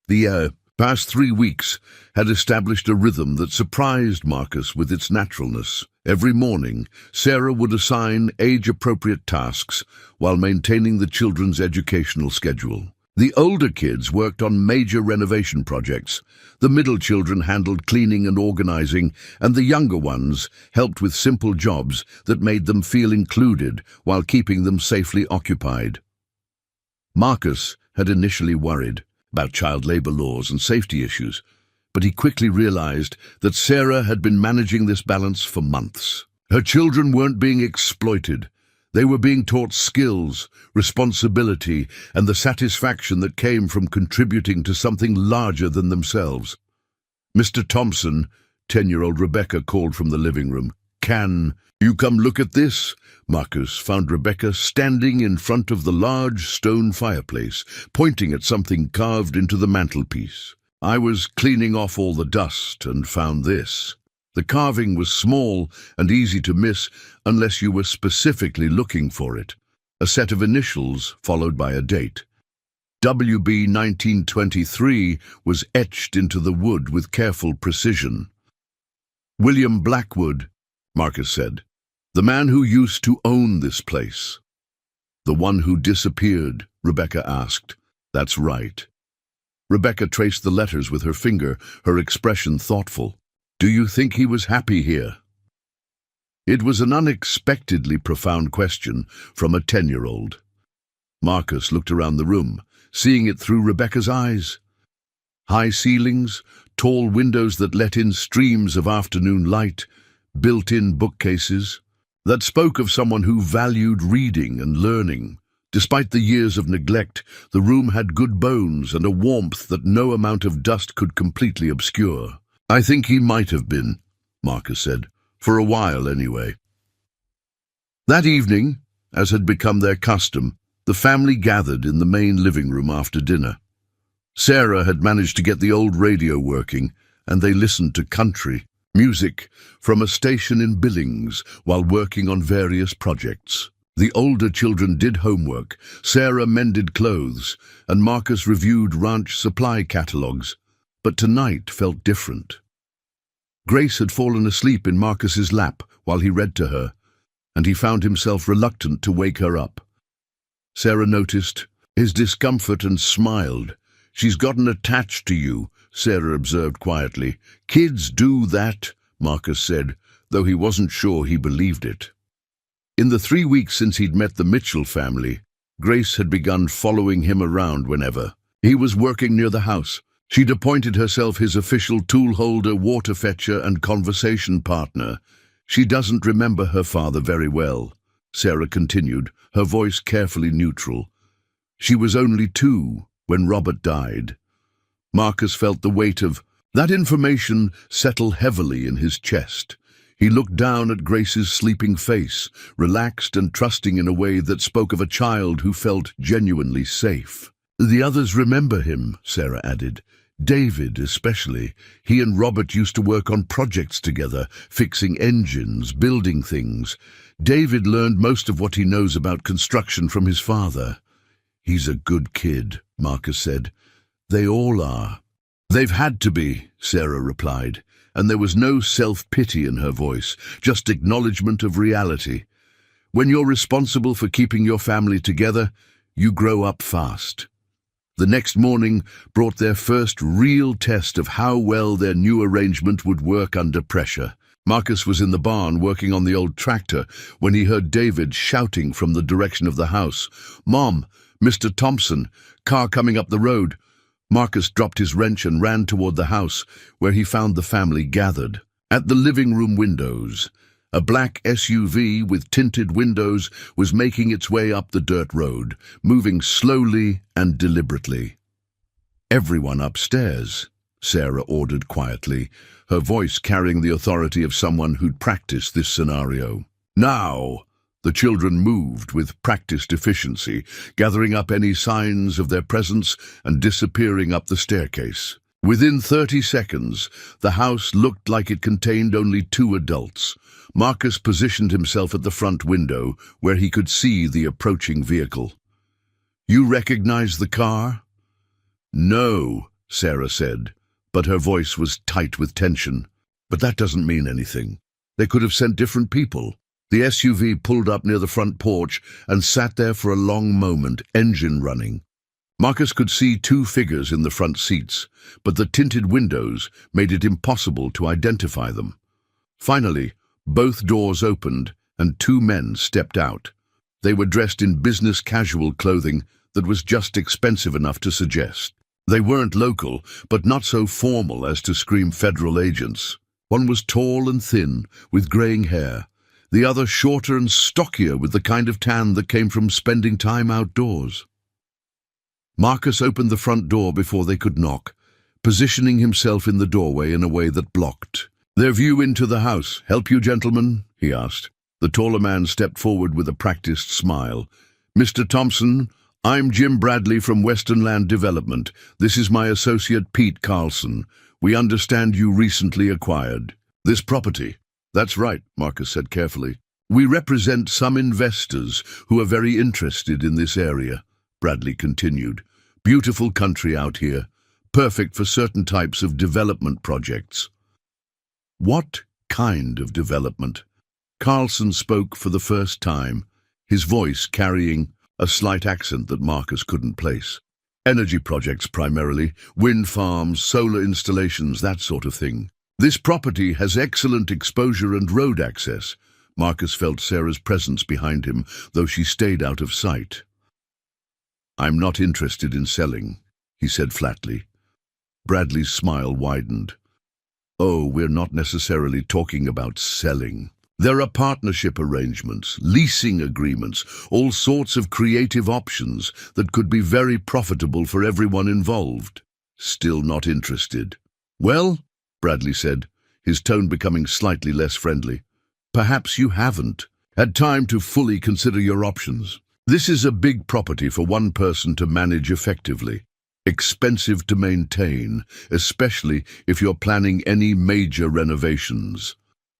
The past 3 weeks had established a rhythm that surprised Marcus with its naturalness. Every morning, Sarah would assign age-appropriate tasks while maintaining the children's educational schedule. The older kids worked on major renovation projects. The middle children handled cleaning and organizing, and the younger ones helped with simple jobs that made them feel included while keeping them safely occupied. Marcus had initially worried about child labor laws and safety issues, but he quickly realized that Sarah had been managing this balance for months. Her children weren't being exploited. They were being taught skills, responsibility, and the satisfaction that came from contributing to something larger than themselves. "Mr. Thompson," 10-year-old Rebecca called from the living room. "Can you come look at this?" Marcus found Rebecca standing in front of the large stone fireplace, pointing at something carved into the mantelpiece. "I was cleaning off all the dust and found this." The carving was small and easy to miss unless you were specifically looking for it. A set of initials followed by a date. WB 1923 was etched into the wood with careful precision. "William Blackwood," Marcus said. "The man who used to own this place." "The one who disappeared?" Rebecca asked. "That's right." Rebecca traced the letters with her finger, her expression thoughtful. "Do you think he was happy here?" It was an unexpectedly profound question from a 10-year-old. Marcus looked around the room, seeing it through Rebecca's eyes. High ceilings, tall windows that let in streams of afternoon light, built-in bookcases, that spoke of someone who valued reading and learning. Despite the years of neglect, the room had good bones and a warmth that no amount of dust could completely obscure. "I think he might have been," Marcus said, "for a while anyway." That evening, as had become their custom, the family gathered in the main living room after dinner. Sarah had managed to get the old radio working, and they listened to country music from a station in Billings while working on various projects. The older children did homework, Sarah mended clothes, and Marcus reviewed ranch supply catalogs. But tonight felt different. Grace had fallen asleep in Marcus's lap while he read to her, and he found himself reluctant to wake her up. Sarah noticed his discomfort and smiled. "She's gotten attached to you," Sarah observed quietly. "Kids do that," Marcus said, though he wasn't sure he believed it. In the 3 weeks since he'd met the Mitchell family, Grace had begun following him around whenever he was working near the house. She'd appointed herself his official tool holder, water fetcher, and conversation partner. "She doesn't remember her father very well," Sarah continued, her voice carefully neutral. "She was only 2 when Robert died." Marcus felt the weight of that information settle heavily in his chest. He looked down at Grace's sleeping face, relaxed and trusting in a way that spoke of a child who felt genuinely safe. "The others remember him," Sarah added. "David especially. He and Robert used to work on projects together, fixing engines, building things. David learned most of what he knows about construction from his father." "He's a good kid," Marcus said. "They all are." "They've had to be," Sarah replied, and there was no self-pity in her voice, just acknowledgement of reality. "When you're responsible for keeping your family together, you grow up fast." The next morning brought their first real test of how well their new arrangement would work under pressure. Marcus was in the barn working on the old tractor when he heard David shouting from the direction of the house. "Mom, Mr. Thompson, car coming up the road." Marcus dropped his wrench and ran toward the house, where he found the family gathered. At the living room windows, a black SUV with tinted windows was making its way up the dirt road, moving slowly and deliberately. "Everyone upstairs," Sarah ordered quietly, her voice carrying the authority of someone who'd practiced this scenario. "Now!" The children moved with practiced efficiency, gathering up any signs of their presence and disappearing up the staircase. Within 30 seconds, the house looked like it contained only 2 adults. Marcus positioned himself at the front window, where he could see the approaching vehicle. "You recognize the car?" "No," Sarah said, but her voice was tight with tension. "But that doesn't mean anything. They could have sent different people." The SUV pulled up near the front porch and sat there for a long moment, engine running. Marcus could see two figures in the front seats, but the tinted windows made it impossible to identify them. Finally, both doors opened and two men stepped out. They were dressed in business casual clothing that was just expensive enough to suggest. They weren't local, but not so formal as to scream federal agents. One was tall and thin, with graying hair. The other shorter and stockier, with the kind of tan that came from spending time outdoors. Marcus opened the front door before they could knock, positioning himself in the doorway in a way that blocked. "Their view into the house. Help you, gentlemen?" he asked. The taller man stepped forward with a practiced smile. "Mr. Thompson, I'm Jim Bradley from Western Land Development. This is my associate Pete Carlson. We understand you recently acquired this property." "That's right," Marcus said carefully. "We represent some investors who are very interested in this area," Bradley continued. "Beautiful country out here, perfect for certain types of development projects." "What kind of development?" Carlson spoke for the first time, his voice carrying a slight accent that Marcus couldn't place. "Energy projects primarily, wind farms, solar installations, that sort of thing. This property has excellent exposure and road access." Marcus felt Sarah's presence behind him, though she stayed out of sight. "I'm not interested in selling," he said flatly. Bradley's smile widened. "Oh, we're not necessarily talking about selling. There are partnership arrangements, leasing agreements, all sorts of creative options that could be very profitable for everyone involved." "Still not interested." "Well," Bradley said, his tone becoming slightly less friendly, "perhaps you haven't had time to fully consider your options. This is a big property for one person to manage effectively. Expensive to maintain, especially if you're planning any major renovations."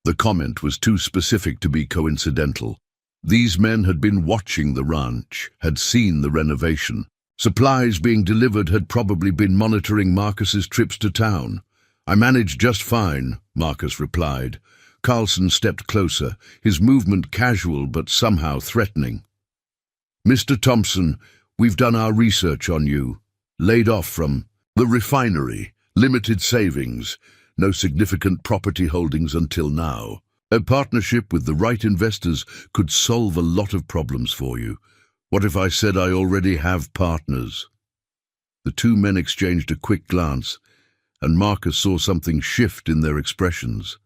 The comment was too specific to be coincidental. These men had been watching the ranch, had seen the renovation. Supplies being delivered, had probably been monitoring Marcus's trips to town. "I managed just fine," Marcus replied. Carlson stepped closer, his movement casual but somehow threatening. "Mr. Thompson, we've done our research on you. Laid off from the refinery, limited savings, no significant property holdings until now. A partnership with the right investors could solve a lot of problems for you. What if I said I already have partners?" The two men exchanged a quick glance, and Marcus saw something shift in their expressions.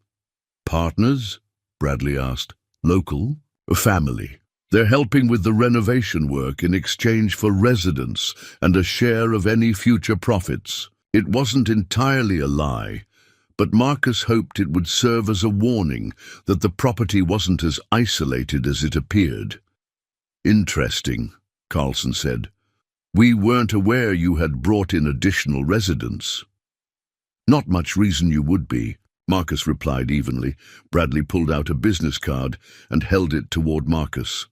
"Partners?" Bradley asked. "Local? A family? They're helping with the renovation work in exchange for residence and a share of any future profits." It wasn't entirely a lie, but Marcus hoped it would serve as a warning that the property wasn't as isolated as it appeared. "Interesting," Carlson said. "We weren't aware you had brought in additional residents." "Not much reason you would be," Marcus replied evenly. Bradley pulled out a business card and held it toward Marcus.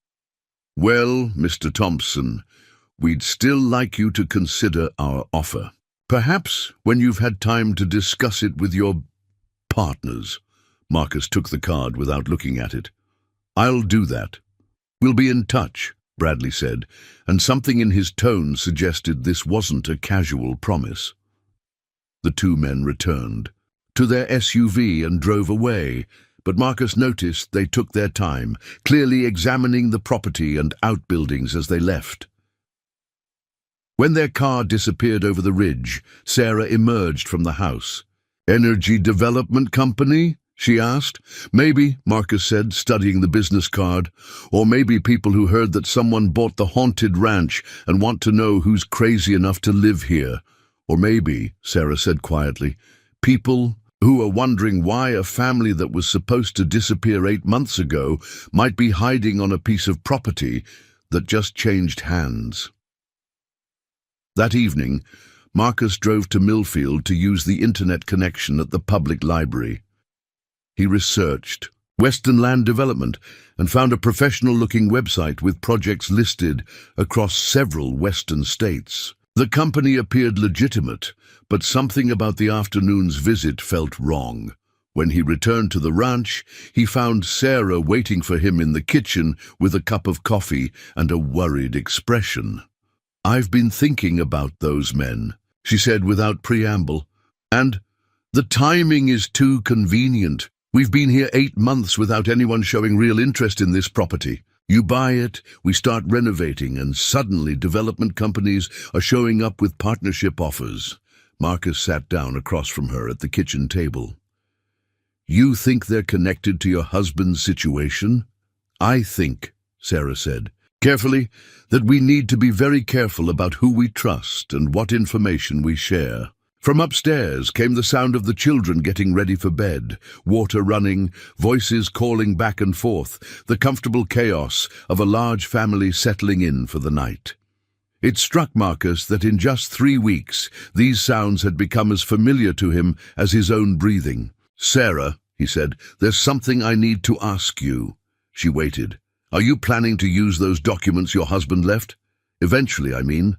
"Well, Mr. Thompson, we'd still like you to consider our offer. Perhaps when you've had time to discuss it with your partners." Marcus took the card without looking at it. "I'll do that. We'll be in touch," Bradley said, and something in his tone suggested this wasn't a casual promise. The two men returned to their SUV and drove away, but Marcus noticed they took their time, clearly examining the property and outbuildings as they left. When their car disappeared over the ridge, Sarah emerged from the house. "Energy Development Company?" she asked. "Maybe," Marcus said, studying the business card. "Or maybe people who heard that someone bought the haunted ranch and want to know who's crazy enough to live here. Or maybe," Sarah said quietly, "people who are wondering why a family that was supposed to disappear 8 months ago might be hiding on a piece of property that just changed hands." That evening, Marcus drove to Millfield to use the internet connection at the public library. He researched Western Land Development and found a professional-looking website with projects listed across several western states. The company appeared legitimate, but something about the afternoon's visit felt wrong. When he returned to the ranch, he found Sarah waiting for him in the kitchen with a cup of coffee and a worried expression. "I've been thinking about those men," she said without preamble. "And the timing is too convenient. We've been here 8 months without anyone showing real interest in this property. You buy it, we start renovating, and suddenly development companies are showing up with partnership offers." Marcus sat down across from her at the kitchen table. "You think they're connected to your husband's situation?" "I think," Sarah said, carefully, "that we need to be very careful about who we trust and what information we share." From upstairs came the sound of the children getting ready for bed, water running, voices calling back and forth, the comfortable chaos of a large family settling in for the night. It struck Marcus that in just 3 weeks, these sounds had become as familiar to him as his own breathing. "Sarah," he said, "there's something I need to ask you." She waited. "Are you planning to use those documents your husband left? Eventually, I mean."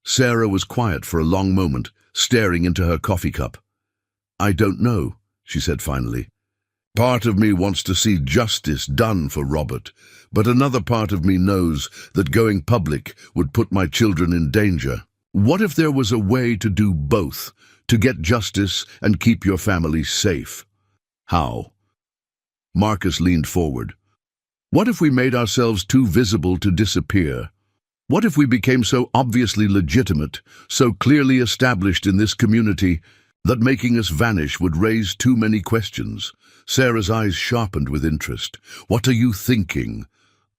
Sarah was quiet for a long moment, staring into her coffee cup. "I don't know," she said finally. "Part of me wants to see justice done for Robert, but another part of me knows that going public would put my children in danger. What if there was a way to do both, to get justice and keep your family safe?" "How?" Marcus leaned forward. "What if we made ourselves too visible to disappear? What if we became so obviously legitimate, so clearly established in this community, that making us vanish would raise too many questions?" Sarah's eyes sharpened with interest. "What are you thinking?"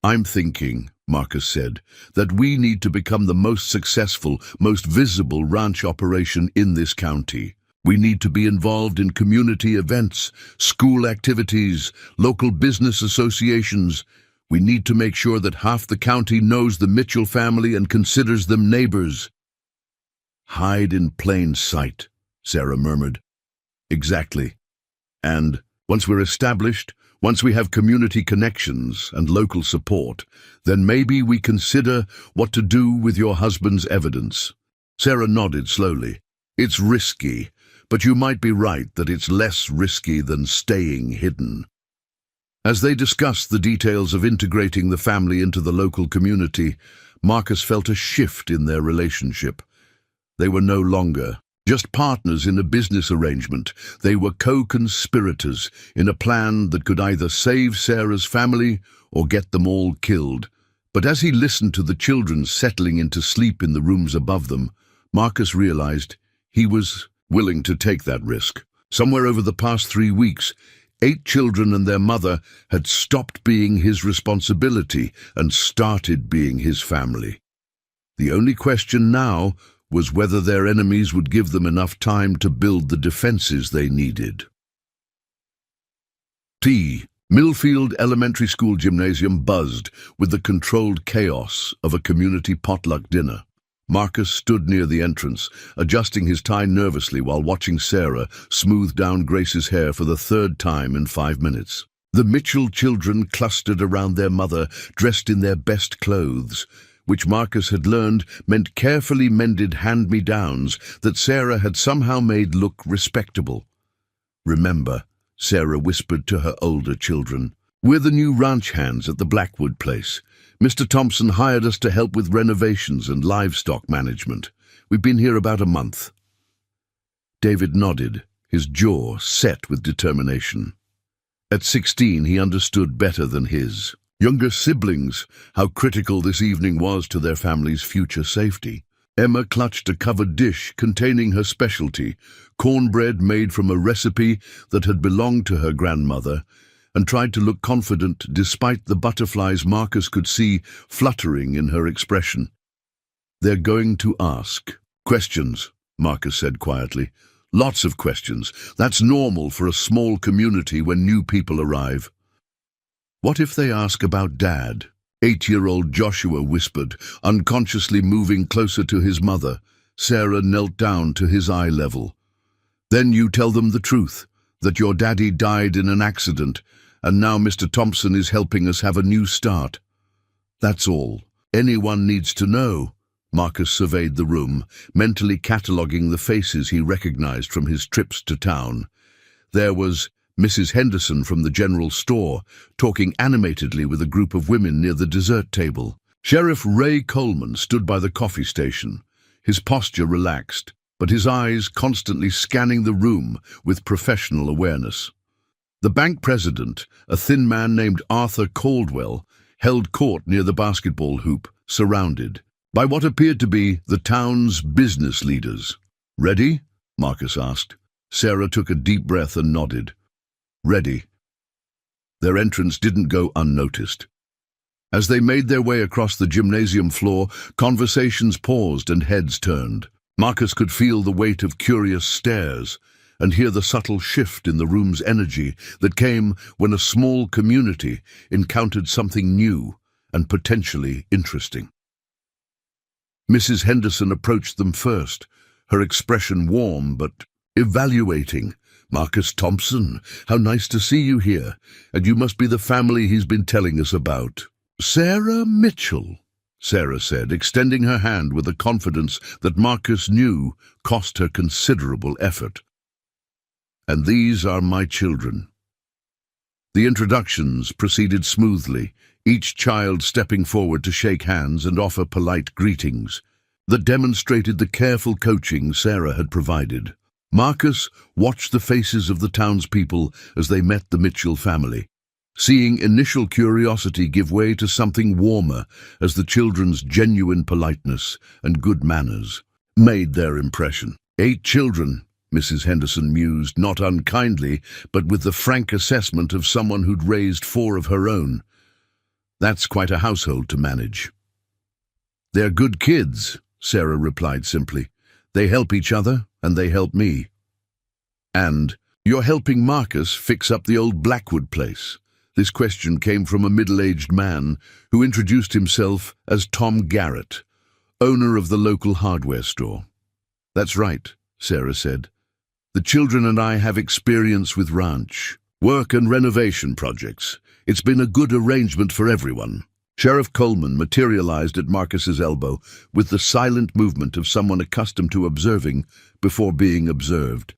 "I'm thinking," Marcus said, "that we need to become the most successful, most visible ranch operation in this county. We need to be involved in community events, school activities, local business associations. We need to make sure that half the county knows the Mitchell family and considers them neighbors." "Hide in plain sight," Sarah murmured. "Exactly. And once we're established, once we have community connections and local support, then maybe we consider what to do with your husband's evidence." Sarah nodded slowly. "It's risky, but you might be right that it's less risky than staying hidden." As they discussed the details of integrating the family into the local community, Marcus felt a shift in their relationship. They were no longer just partners in a business arrangement. They were co-conspirators in a plan that could either save Sarah's family or get them all killed. But as he listened to the children settling into sleep in the rooms above them, Marcus realized he was willing to take that risk. Somewhere over the past 3 weeks, 8 children and their mother had stopped being his responsibility and started being his family. The only question now was whether their enemies would give them enough time to build the defenses they needed. Millfield Elementary School gymnasium buzzed with the controlled chaos of a community potluck dinner. Marcus stood near the entrance, adjusting his tie nervously while watching Sarah smooth down Grace's hair for the 3rd time in 5 minutes. The Mitchell children clustered around their mother, dressed in their best clothes, which Marcus had learned meant carefully mended hand-me-downs that Sarah had somehow made look respectable. "Remember," Sarah whispered to her older children, "we're the new ranch hands at the Blackwood place. Mr. Thompson hired us to help with renovations and livestock management. We've been here about a month." David nodded, his jaw set with determination. At 16, he understood better than his younger siblings how critical this evening was to their family's future safety. Emma clutched a covered dish containing her specialty, cornbread made from a recipe that had belonged to her grandmother, and tried to look confident despite the butterflies Marcus could see fluttering in her expression. "They're going to ask questions," Marcus said quietly. "Lots of questions. That's normal for a small community when new people arrive." "What if they ask about Dad?" 8-year-old Joshua whispered, unconsciously moving closer to his mother. Sarah knelt down to his eye level. "Then you tell them the truth, that your daddy died in an accident, and now Mr. Thompson is helping us have a new start. That's all anyone needs to know." Marcus surveyed the room, mentally cataloguing the faces he recognized from his trips to town. There was Mrs. Henderson from the general store, talking animatedly with a group of women near the dessert table. Sheriff Ray Coleman stood by the coffee station, his posture relaxed, but his eyes constantly scanning the room with professional awareness. The bank president, a thin man named Arthur Caldwell, held court near the basketball hoop, surrounded by what appeared to be the town's business leaders. "Ready?" Marcus asked. Sarah took a deep breath and nodded. "Ready." Their entrance didn't go unnoticed. As they made their way across the gymnasium floor, conversations paused and heads turned. Marcus could feel the weight of curious stares and hear the subtle shift in the room's energy that came when a small community encountered something new and potentially interesting. Mrs. Henderson approached them first, her expression warm but evaluating. "Marcus Thompson, how nice to see you here, and you must be the family he's been telling us about." "Sarah Mitchell," Sarah said, extending her hand with a confidence that Marcus knew cost her considerable effort. "And these are my children." The introductions proceeded smoothly, each child stepping forward to shake hands and offer polite greetings that demonstrated the careful coaching Sarah had provided. Marcus watched the faces of the townspeople as they met the Mitchell family, seeing initial curiosity give way to something warmer as the children's genuine politeness and good manners made their impression. 8 children, Mrs. Henderson mused, not unkindly, but with the frank assessment of someone who'd raised 4 of her own. That's quite a household to manage. "They're good kids," Sarah replied simply. "They help each other, and they help me." "And you're helping Marcus fix up the old Blackwood place?" This question came from a middle-aged man who introduced himself as Tom Garrett, owner of the local hardware store. "That's right," Sarah said. "The children and I have experience with ranch work and renovation projects. It's been a good arrangement for everyone." Sheriff Coleman materialized at Marcus's elbow with the silent movement of someone accustomed to observing before being observed.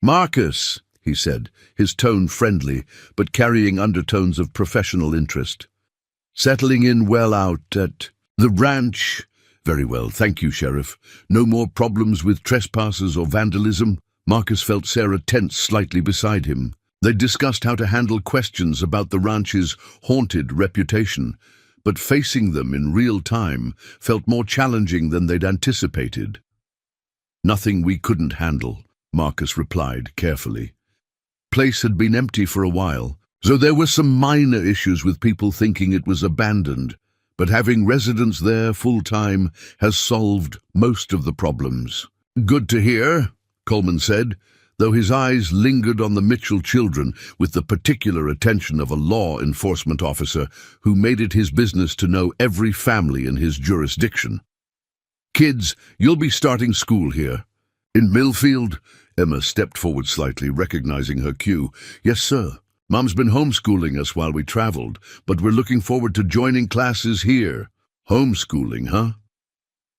"Marcus," he said, his tone friendly, but carrying undertones of professional interest. "Settling in well out at the ranch?" "Very well, thank you, Sheriff. No more problems with trespassers or vandalism?" Marcus felt Sarah tense slightly beside him. They discussed how to handle questions about the ranch's haunted reputation, but facing them in real time felt more challenging than they'd anticipated. "Nothing we couldn't handle," Marcus replied carefully. Place had been empty for a while, so there were some minor issues with people thinking it was abandoned, but having residents there full-time has solved most of the problems. "Good to hear," Coleman said, though his eyes lingered on the Mitchell children with the particular attention of a law enforcement officer who made it his business to know every family in his jurisdiction. "Kids, you'll be starting school here." "In Millfield?" Emma stepped forward slightly, recognizing her cue. "Yes, sir. Mom's been homeschooling us while we traveled, but we're looking forward to joining classes here." "Homeschooling, huh?"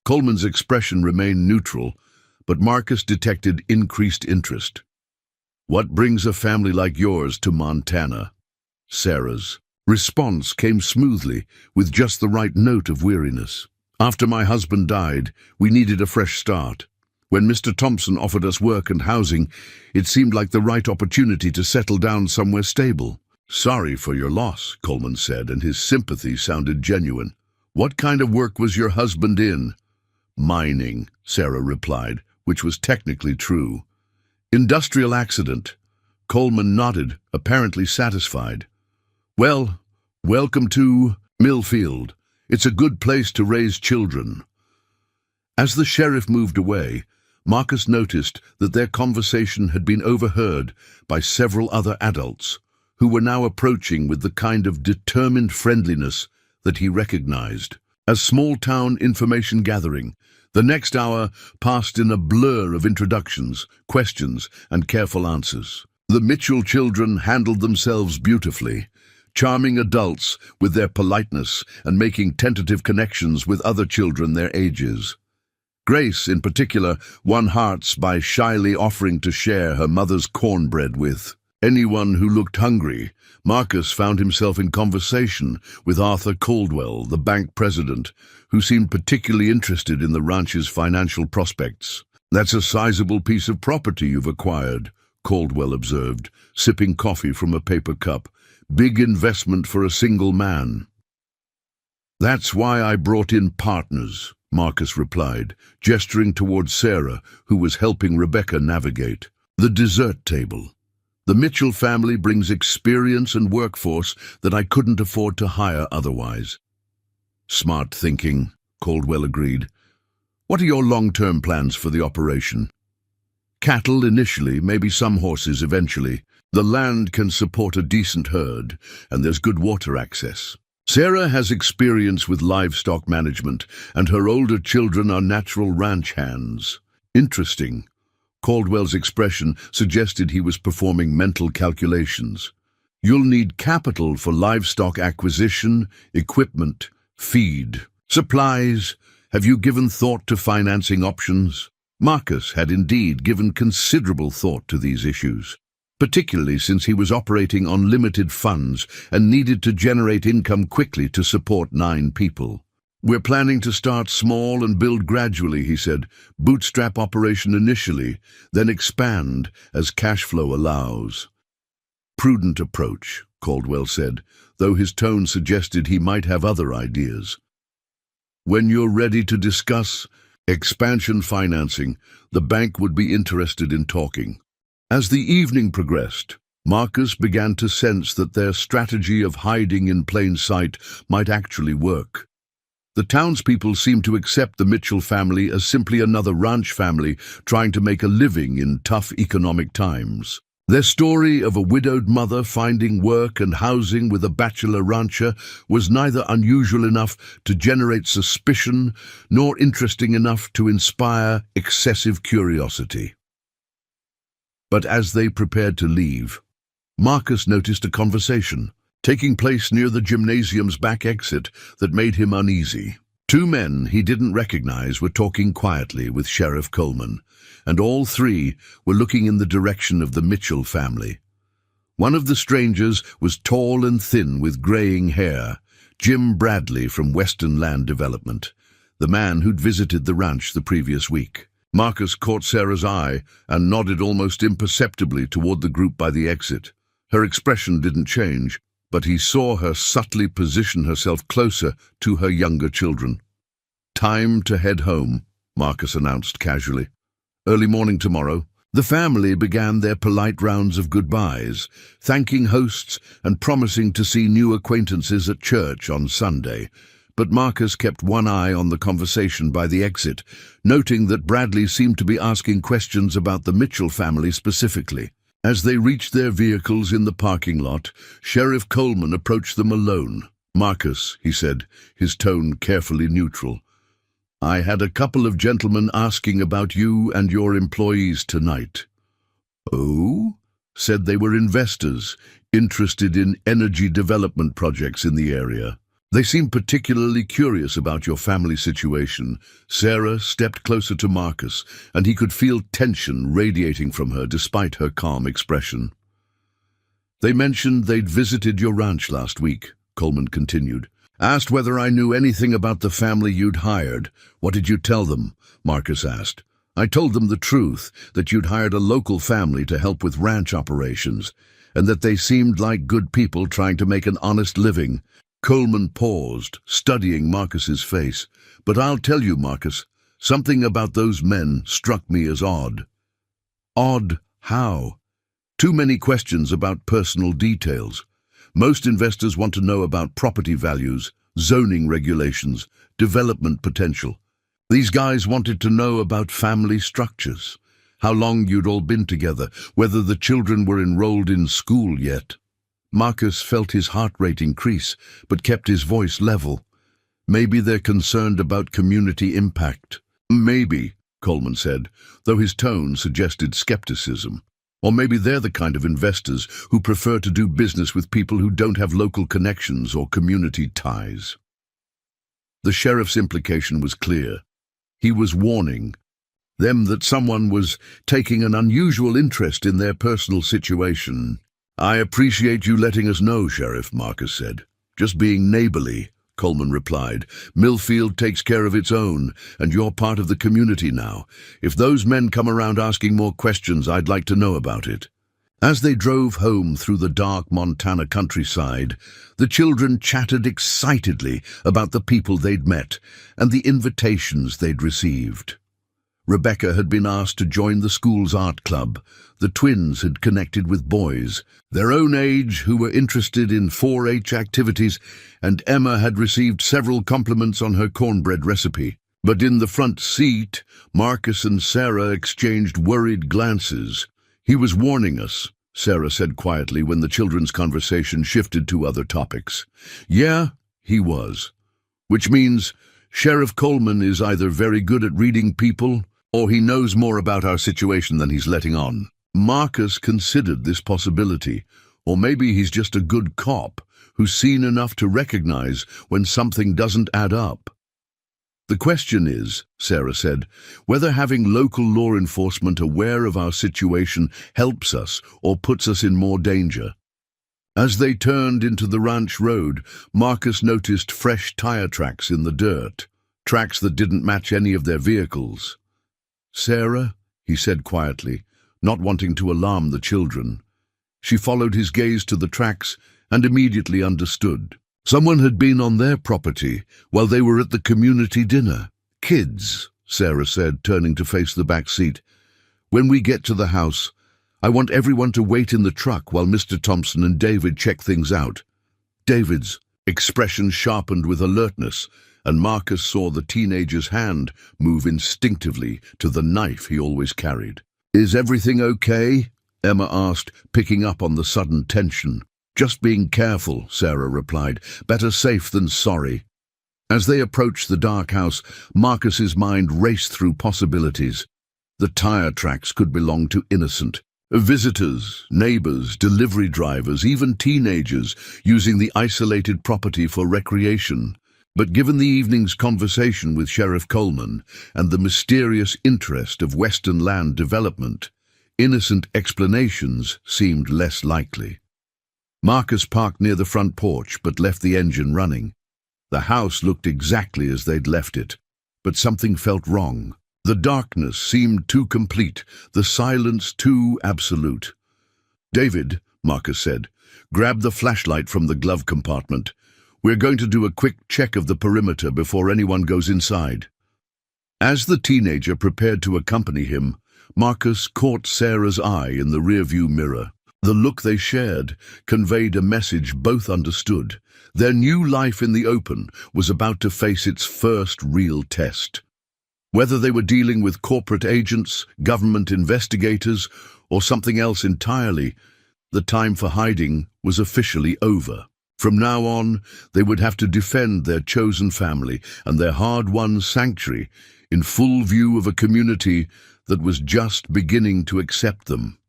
Coleman's expression remained neutral, but Marcus detected increased interest. "What brings a family like yours to Montana?" Sarah's response came smoothly, with just the right note of weariness. "After my husband died, we needed a fresh start. When Mr. Thompson offered us work and housing, it seemed like the right opportunity to settle down somewhere stable." "Sorry for your loss," Coleman said, and his sympathy sounded genuine. "What kind of work was your husband in?" "Mining," Sarah replied, which was technically true. "Industrial accident." Coleman nodded, apparently satisfied. "Well, welcome to Millfield. It's a good place to raise children." As the sheriff moved away, Marcus noticed that their conversation had been overheard by several other adults, who were now approaching with the kind of determined friendliness that he recognized. As small-town information gathering, the next hour passed in a blur of introductions, questions, and careful answers. The Mitchell children handled themselves beautifully, charming adults with their politeness and making tentative connections with other children their ages. Grace, in particular, won hearts by shyly offering to share her mother's cornbread with anyone who looked hungry. Marcus found himself in conversation with Arthur Caldwell, the bank president, who seemed particularly interested in the ranch's financial prospects. "That's a sizable piece of property you've acquired," Caldwell observed, sipping coffee from a paper cup. "Big investment for a single man." "That's why I brought in partners," Marcus replied, gesturing towards Sarah, who was helping Rebecca navigate. "The dessert table. The Mitchell family brings experience and workforce that I couldn't afford to hire otherwise." "Smart thinking," Caldwell agreed. "What are your long-term plans for the operation?" "Cattle initially, maybe some horses eventually. The land can support a decent herd, and there's good water access. Sarah has experience with livestock management, and her older children are natural ranch hands." "Interesting." Caldwell's expression suggested he was performing mental calculations. "You'll need capital for livestock acquisition, equipment, feed, supplies. Have you given thought to financing options?" Marcus had indeed given considerable thought to these issues, particularly since he was operating on limited funds and needed to generate income quickly to support 9 people. "We're planning to start small and build gradually," he said. "Bootstrap operation initially, then expand as cash flow allows." "Prudent approach," Caldwell said, though his tone suggested he might have other ideas. "When you're ready to discuss expansion financing, the bank would be interested in talking." As the evening progressed, Marcus began to sense that their strategy of hiding in plain sight might actually work. The townspeople seemed to accept the Mitchell family as simply another ranch family trying to make a living in tough economic times. Their story of a widowed mother finding work and housing with a bachelor rancher was neither unusual enough to generate suspicion nor interesting enough to inspire excessive curiosity. But as they prepared to leave, Marcus noticed a conversation taking place near the gymnasium's back exit that made him uneasy. 2 men he didn't recognize were talking quietly with Sheriff Coleman, and all 3 were looking in the direction of the Mitchell family. One of the strangers was tall and thin with graying hair, Jim Bradley from Western Land Development, the man who'd visited the ranch the previous week. Marcus caught Sarah's eye and nodded almost imperceptibly toward the group by the exit. Her expression didn't change, but he saw her subtly position herself closer to her younger children. "Time to head home," Marcus announced casually. "Early morning tomorrow." The family began their polite rounds of goodbyes, thanking hosts and promising to see new acquaintances at church on Sunday. But Marcus kept one eye on the conversation by the exit, noting that Bradley seemed to be asking questions about the Mitchell family specifically. As they reached their vehicles in the parking lot, Sheriff Coleman approached them alone. "Marcus," he said, his tone carefully neutral, "I had a couple of gentlemen asking about you and your employees tonight." "Oh?" Said they were investors, interested in energy development projects in the area. "They seemed particularly curious about your family situation." Sarah stepped closer to Marcus, and he could feel tension radiating from her despite her calm expression. "They mentioned they'd visited your ranch last week," Coleman continued. "Asked whether I knew anything about the family you'd hired." "What did you tell them?" Marcus asked. "I told them the truth, that you'd hired a local family to help with ranch operations, and that they seemed like good people trying to make an honest living." Coleman paused, studying Marcus's face. "But I'll tell you, Marcus, something about those men struck me as odd." "Odd how?" "Too many questions about personal details. Most investors want to know about property values, zoning regulations, development potential. These guys wanted to know about family structures, how long you'd all been together, whether the children were enrolled in school yet." Marcus felt his heart rate increase, but kept his voice level. "Maybe they're concerned about community impact." "Maybe," Coleman said, though his tone suggested skepticism. "Or maybe they're the kind of investors who prefer to do business with people who don't have local connections or community ties." The sheriff's implication was clear. He was warning them that someone was taking an unusual interest in their personal situation. I appreciate you letting us know, Sheriff, Marcus said. Just being neighborly, Coleman replied. Millfield takes care of its own, and you're part of the community now. If those men come around asking more questions, I'd like to know about it. As they drove home through the dark Montana countryside, the children chattered excitedly about the people they'd met and the invitations they'd received. Rebecca had been asked to join the school's art club. The twins had connected with boys, their own age, who were interested in 4-H activities, and Emma had received several compliments on her cornbread recipe. But in the front seat, Marcus and Sarah exchanged worried glances. He was warning us, Sarah said quietly when the children's conversation shifted to other topics. Yeah, he was. Which means Sheriff Coleman is either very good at reading people, or he knows more about our situation than he's letting on. Marcus considered this possibility, or maybe he's just a good cop who's seen enough to recognize when something doesn't add up. The question is, Sarah said, whether having local law enforcement aware of our situation helps us or puts us in more danger. As they turned into the ranch road, Marcus noticed fresh tire tracks in the dirt, tracks that didn't match any of their vehicles. Sarah, he said quietly, not wanting to alarm the children. She followed his gaze to the tracks and immediately understood. Someone had been on their property while they were at the community dinner. Kids, Sarah said, turning to face the back seat. When we get to the house, I want everyone to wait in the truck while Mr. Thompson and David check things out. David's expression sharpened with alertness, and Marcus saw the teenager's hand move instinctively to the knife he always carried. Is everything okay? Emma asked, picking up on the sudden tension. Just being careful, Sarah replied. Better safe than sorry. As they approached the dark house, Marcus's mind raced through possibilities. The tire tracks could belong to innocent visitors, neighbors, delivery drivers, even teenagers using the isolated property for recreation. But given the evening's conversation with Sheriff Coleman and the mysterious interest of Western land development, innocent explanations seemed less likely. Marcus parked near the front porch but left the engine running. The house looked exactly as they'd left it, but something felt wrong. The darkness seemed too complete, the silence too absolute. David, Marcus said, grab the flashlight from the glove compartment. We're going to do a quick check of the perimeter before anyone goes inside. As the teenager prepared to accompany him, Marcus caught Sarah's eye in the rearview mirror. The look they shared conveyed a message both understood. Their new life in the open was about to face its first real test. Whether they were dealing with corporate agents, government investigators, or something else entirely, the time for hiding was officially over. From now on, they would have to defend their chosen family and their hard-won sanctuary in full view of a community that was just beginning to accept them.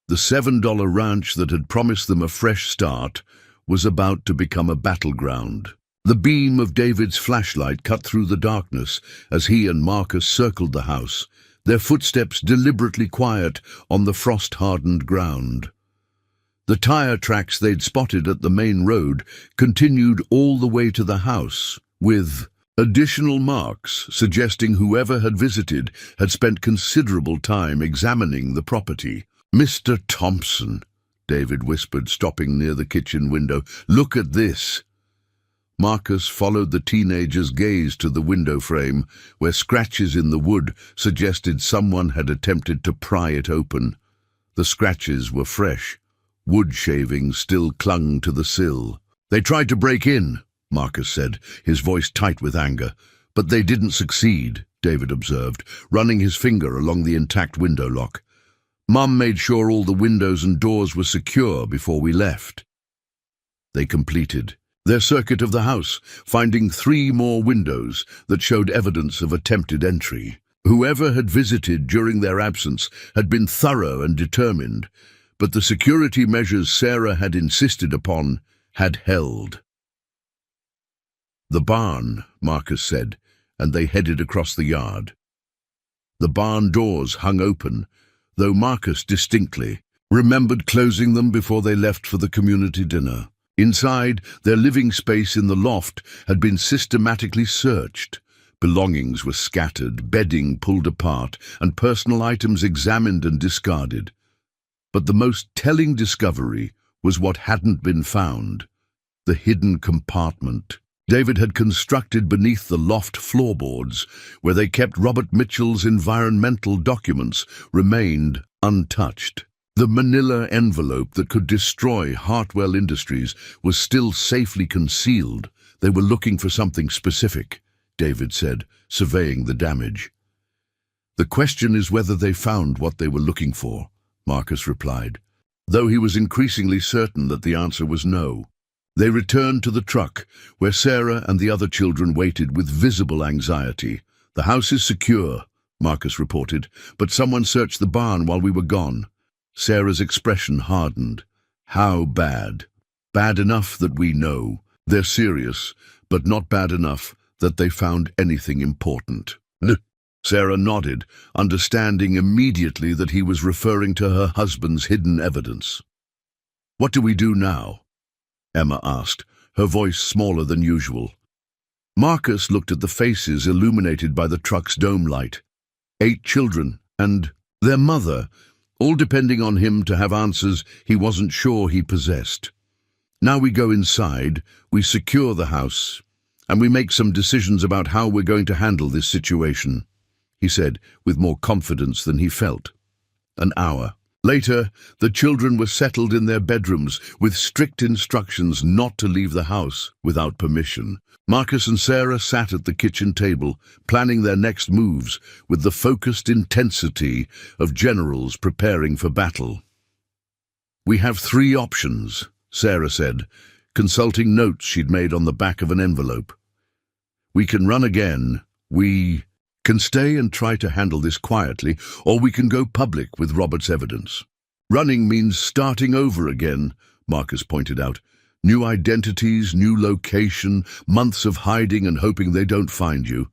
The $7 ranch that had promised them a fresh start was about to become a battleground. The beam of David's flashlight cut through the darkness as he and Marcus circled the house, their footsteps deliberately quiet on the frost-hardened ground. The tire tracks they'd spotted at the main road continued all the way to the house, with additional marks suggesting whoever had visited had spent considerable time examining the property. Mr. Thompson, David whispered, stopping near the kitchen window. Look at this. Marcus followed the teenager's gaze to the window frame, where scratches in the wood suggested someone had attempted to pry it open. The scratches were fresh. Wood shavings still clung to the sill. They tried to break in, Marcus said, his voice tight with anger. But they didn't succeed, David observed, running his finger along the intact window lock. Mum made sure all the windows and doors were secure before we left. They completed their circuit of the house, finding 3 more windows that showed evidence of attempted entry. Whoever had visited during their absence had been thorough and determined, but the security measures Sarah had insisted upon had held. The barn, Marcus said, and they headed across the yard. The barn doors hung open, though Marcus distinctly remembered closing them before they left for the community dinner. Inside, their living space in the loft had been systematically searched. Belongings were scattered, bedding pulled apart, and personal items examined and discarded. But the most telling discovery was what hadn't been found: the hidden compartment David had constructed beneath the loft floorboards, where they kept Robert Mitchell's environmental documents, remained untouched. The manila envelope that could destroy Hartwell Industries was still safely concealed. They were looking for something specific, David said, surveying the damage. The question is whether they found what they were looking for, Marcus replied, though he was increasingly certain that the answer was no. They returned to the truck, where Sarah and the other children waited with visible anxiety. "The house is secure," Marcus reported, "but someone searched the barn while we were gone." Sarah's expression hardened. "How bad?" "Bad enough that we know. They're serious, but not bad enough that they found anything important." Sarah nodded, understanding immediately that he was referring to her husband's hidden evidence. "What do we do now?" Emma asked, her voice smaller than usual. Marcus looked at the faces illuminated by the truck's dome light. 8 children, and their mother, all depending on him to have answers he wasn't sure he possessed. "Now we go inside, we secure the house, and we make some decisions about how we're going to handle this situation," he said, with more confidence than he felt. An hour later, the children were settled in their bedrooms with strict instructions not to leave the house without permission. Marcus and Sarah sat at the kitchen table, planning their next moves with the focused intensity of generals preparing for battle. "We have 3 options," Sarah said, consulting notes she'd made on the back of an envelope. "We can run again, we can stay and try to handle this quietly, or we can go public with Robert's evidence." "Running means starting over again," Marcus pointed out. "New identities, new location, months of hiding and hoping they don't find you."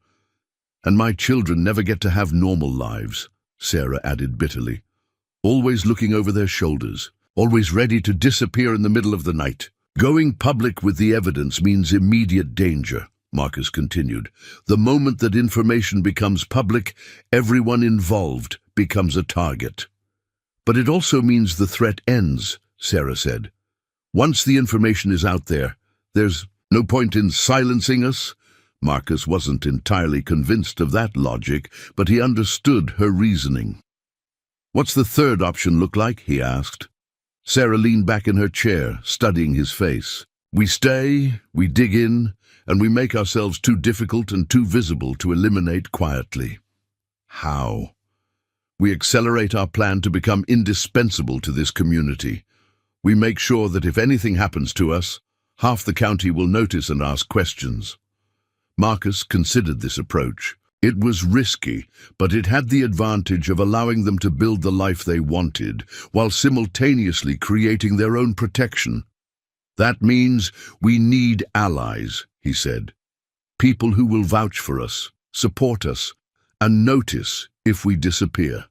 "And my children never get to have normal lives," Sarah added bitterly. "Always looking over their shoulders, always ready to disappear in the middle of the night." "Going public with the evidence means immediate danger," Marcus continued. "The moment that information becomes public, everyone involved becomes a target." "But it also means the threat ends," Sarah said. "Once the information is out there, there's no point in silencing us." Marcus wasn't entirely convinced of that logic, but he understood her reasoning. "What's the third option look like?" he asked. Sarah leaned back in her chair, studying his face. "We stay, we dig in, and we make ourselves too difficult and too visible to eliminate quietly." "How?" "We accelerate our plan to become indispensable to this community. We make sure that if anything happens to us, half the county will notice and ask questions." Marcus considered this approach. It was risky, but it had the advantage of allowing them to build the life they wanted, while simultaneously creating their own protection. "That means we need allies," he said. "People who will vouch for us, support us, and notice if we disappear."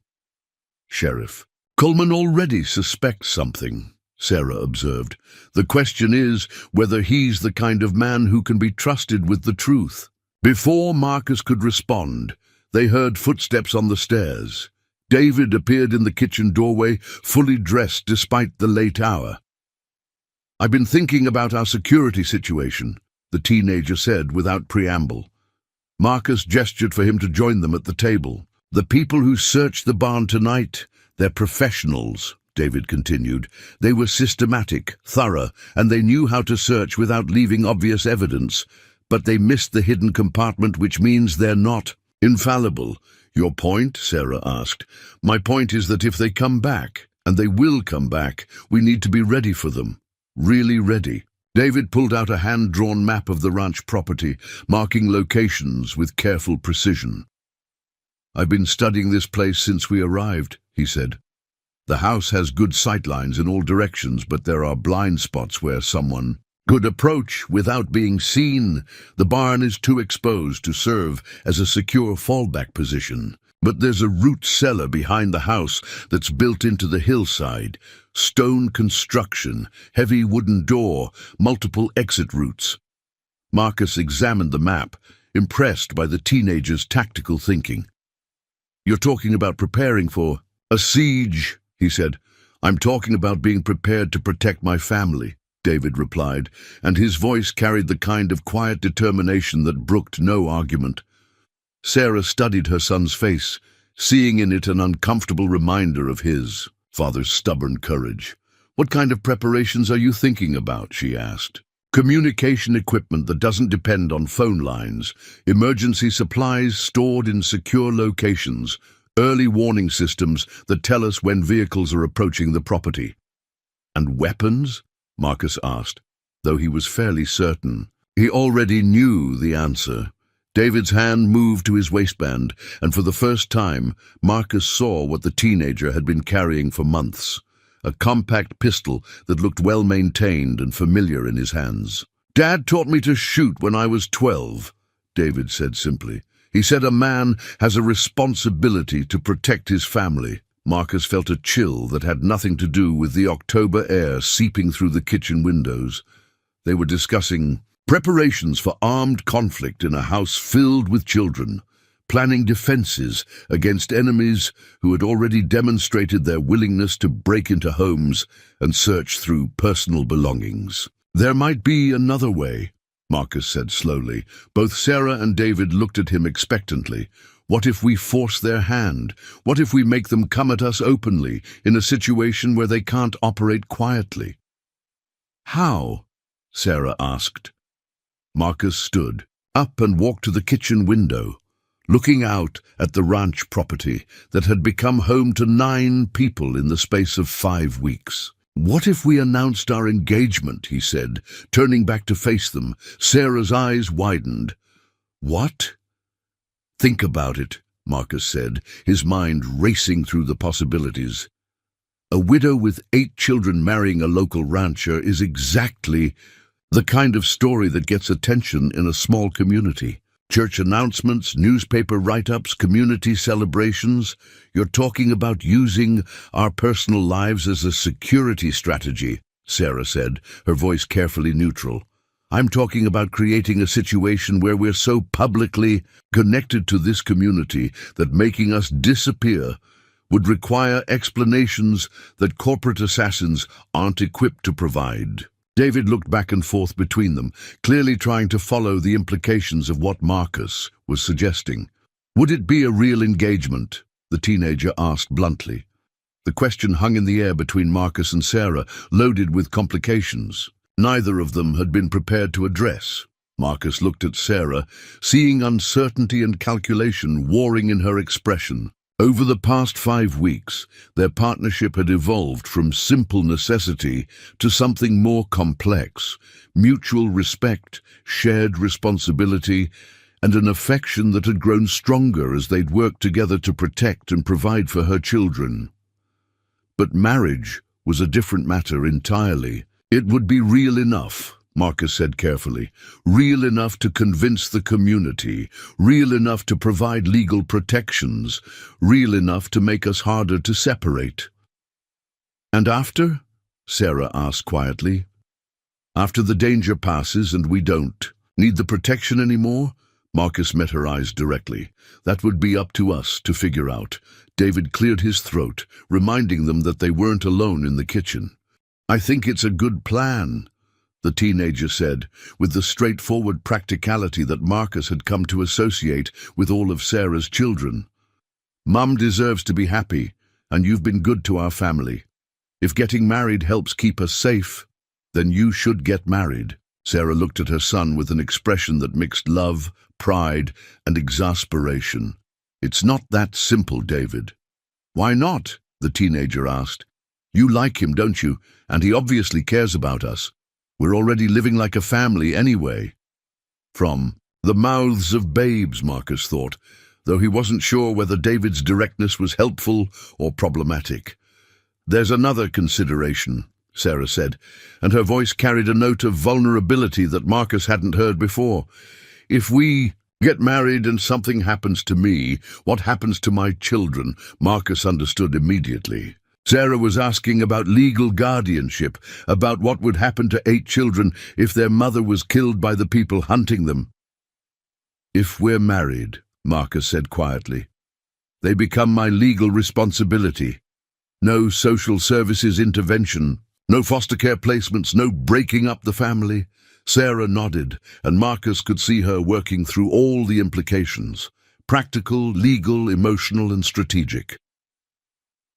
"Sheriff Coleman already suspects something," Sarah observed. "The question is whether he's the kind of man who can be trusted with the truth." Before Marcus could respond, they heard footsteps on the stairs. David appeared in the kitchen doorway, fully dressed despite the late hour. "I've been thinking about our security situation," the teenager said without preamble. Marcus gestured for him to join them at the table. "The people who searched the barn tonight, they're professionals," David continued. "They were systematic, thorough, and they knew how to search without leaving obvious evidence. But they missed the hidden compartment, which means they're not infallible." "Your point?" Sarah asked. "My point is that if they come back, and they will come back, we need to be ready for them. Really ready." David pulled out a hand-drawn map of the ranch property, marking locations with careful precision. "I've been studying this place since we arrived," he said. "The house has good sightlines in all directions, but there are blind spots where someone could approach without being seen. The barn is too exposed to serve as a secure fallback position. But there's a root cellar behind the house that's built into the hillside. Stone construction, heavy wooden door, multiple exit routes. Marcus examined the map, impressed by the teenager's tactical thinking. "You're talking about preparing for a siege," he said. "I'm talking about being prepared to protect my family," David replied, and his voice carried the kind of quiet determination that brooked no argument. Sarah studied her son's face, seeing in it an uncomfortable reminder of his father's stubborn courage. "What kind of preparations are you thinking about?" she asked. "Communication equipment that doesn't depend on phone lines, emergency supplies stored in secure locations, early warning systems that tell us when vehicles are approaching the property." "And weapons?" Marcus asked, though he was fairly certain. He already knew the answer. David's hand moved to his waistband, and for the first time, Marcus saw what the teenager had been carrying for months. A compact pistol that looked well-maintained and familiar in his hands. "Dad taught me to shoot when I was 12, David said simply. "He said a man has a responsibility to protect his family." Marcus felt a chill that had nothing to do with the October air seeping through the kitchen windows. They were discussing preparations for armed conflict in a house filled with children, planning defenses against enemies who had already demonstrated their willingness to break into homes and search through personal belongings. "There might be another way," Marcus said slowly. Both Sarah and David looked at him expectantly. "What if we force their hand? What if we make them come at us openly, in a situation where they can't operate quietly?" "How?" Sarah asked. Marcus stood up and walked to the kitchen window, looking out at the ranch property that had become home to 9 people in the space of 5 weeks. "What if we announced our engagement?" he said, turning back to face them. Sarah's eyes widened. "What?" "Think about it," Marcus said, his mind racing through the possibilities. "A widow with 8 children marrying a local rancher is exactly the kind of story that gets attention in a small community. Church announcements, newspaper write-ups, community celebrations. You're talking about using our personal lives as a security strategy," Sarah said, her voice carefully neutral. "I'm talking about creating a situation where we're so publicly connected to this community that making us disappear would require explanations that corporate assassins aren't equipped to provide." David looked back and forth between them, clearly trying to follow the implications of what Marcus was suggesting. "Would it be a real engagement?" the teenager asked bluntly. The question hung in the air between Marcus and Sarah, loaded with complications. Neither of them had been prepared to address. Marcus looked at Sarah, seeing uncertainty and calculation warring in her expression. Over the past 5 weeks, their partnership had evolved from simple necessity to something more complex: mutual respect, shared responsibility, and an affection that had grown stronger as they'd worked together to protect and provide for her children. But marriage was a different matter entirely. "It would be real enough," Marcus said carefully, "real enough to convince the community, real enough to provide legal protections, real enough to make us harder to separate." "And after?" Sarah asked quietly. "After the danger passes and we don't need the protection anymore?" Marcus met her eyes directly. "That would be up to us to figure out." David cleared his throat, reminding them that they weren't alone in the kitchen. "I think it's a good plan," the teenager said, with the straightforward practicality that Marcus had come to associate with all of Sarah's children. "Mum deserves to be happy, and you've been good to our family. If getting married helps keep us safe, then you should get married." Sarah looked at her son with an expression that mixed love, pride, and exasperation. "It's not that simple, David." "Why not?" the teenager asked. "You like him, don't you? And he obviously cares about us. We're already living like a family anyway." From the mouths of babes, Marcus thought, though he wasn't sure whether David's directness was helpful or problematic. "There's another consideration," Sarah said, and her voice carried a note of vulnerability that Marcus hadn't heard before. "If we Get married and something happens to me. What happens to my children? Marcus understood immediately. Sarah was asking about legal guardianship, about what would happen to 8 children if their mother was killed by the people hunting them. If we're married, Marcus said quietly, they become my legal responsibility. No social services intervention, no foster care placements, no breaking up the family. Sarah nodded, and Marcus could see her working through all the implications, practical, legal, emotional, and strategic.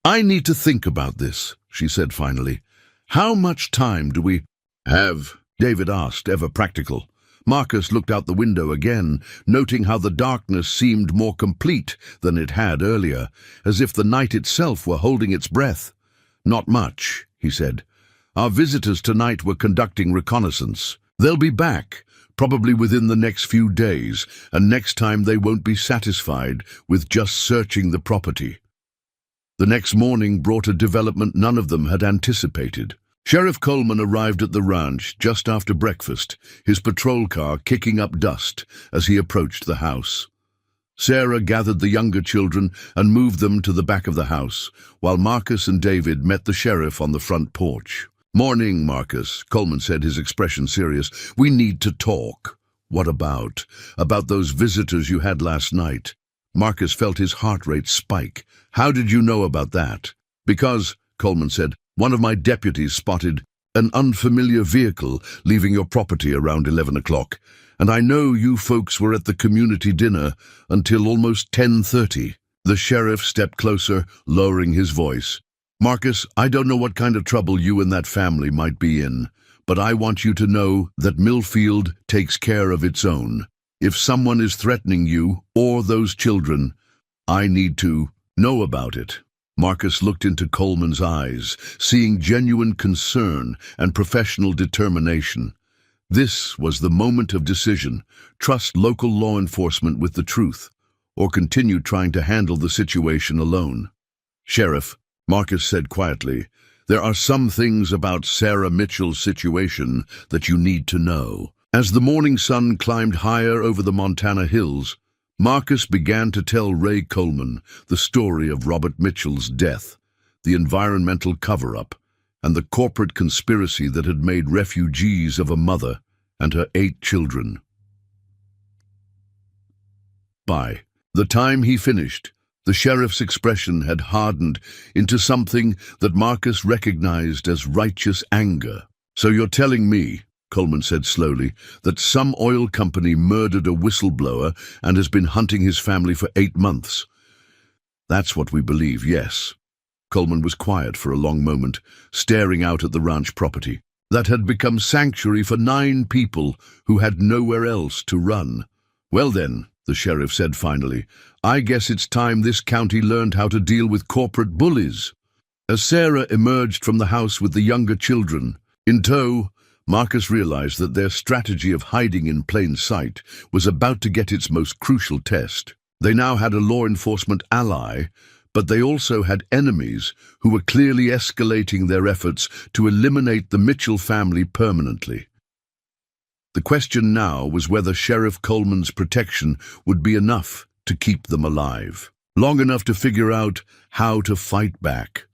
I need to think about this, she said finally. How much time do we have? David asked, ever practical. Marcus looked out the window again, noting how the darkness seemed more complete than it had earlier, as if the night itself were holding its breath. Not much, he said. Our visitors tonight were conducting reconnaissance. They'll be back, probably within the next few days, and next time they won't be satisfied with just searching the property. The next morning brought a development none of them had anticipated. Sheriff Coleman arrived at the ranch just after breakfast, his patrol car kicking up dust as he approached the house. Sarah gathered the younger children and moved them to the back of the house, while Marcus and David met the sheriff on the front porch. Morning, Marcus, Coleman said, his expression serious. We need to talk. What about? About those visitors you had last night. Marcus felt his heart rate spike. How did you know about that? Because, Coleman said, one of my deputies spotted an unfamiliar vehicle leaving your property around 11 o'clock, and I know you folks were at the community dinner until almost 10:30. The sheriff stepped closer, lowering his voice. Marcus, I don't know what kind of trouble you and that family might be in, but I want you to know that Millfield takes care of its own. If someone is threatening you or those children, I need to know about it. Marcus looked into Coleman's eyes, seeing genuine concern and professional determination. This was the moment of decision. Trust local law enforcement with the truth, or continue trying to handle the situation alone. Sheriff, Marcus said quietly, there are some things about Sarah Mitchell's situation that you need to know. As the morning sun climbed higher over the Montana hills, Marcus began to tell Ray Coleman the story of Robert Mitchell's death, the environmental cover-up, and the corporate conspiracy that had made refugees of a mother and her 8 children. By the time he finished, the sheriff's expression had hardened into something that Marcus recognized as righteous anger. So you're telling me, Coleman said slowly, that some oil company murdered a whistleblower and has been hunting his family for 8 months. That's what we believe, yes. Coleman was quiet for a long moment, staring out at the ranch property that had become sanctuary for 9 people who had nowhere else to run. Well then, the sheriff said finally, I guess it's time this county learned how to deal with corporate bullies. As Sarah emerged from the house with the younger children in tow, Marcus realized that their strategy of hiding in plain sight was about to get its most crucial test. They now had a law enforcement ally, but they also had enemies who were clearly escalating their efforts to eliminate the Mitchell family permanently. The question now was whether Sheriff Coleman's protection would be enough to keep them alive, long enough to figure out how to fight back.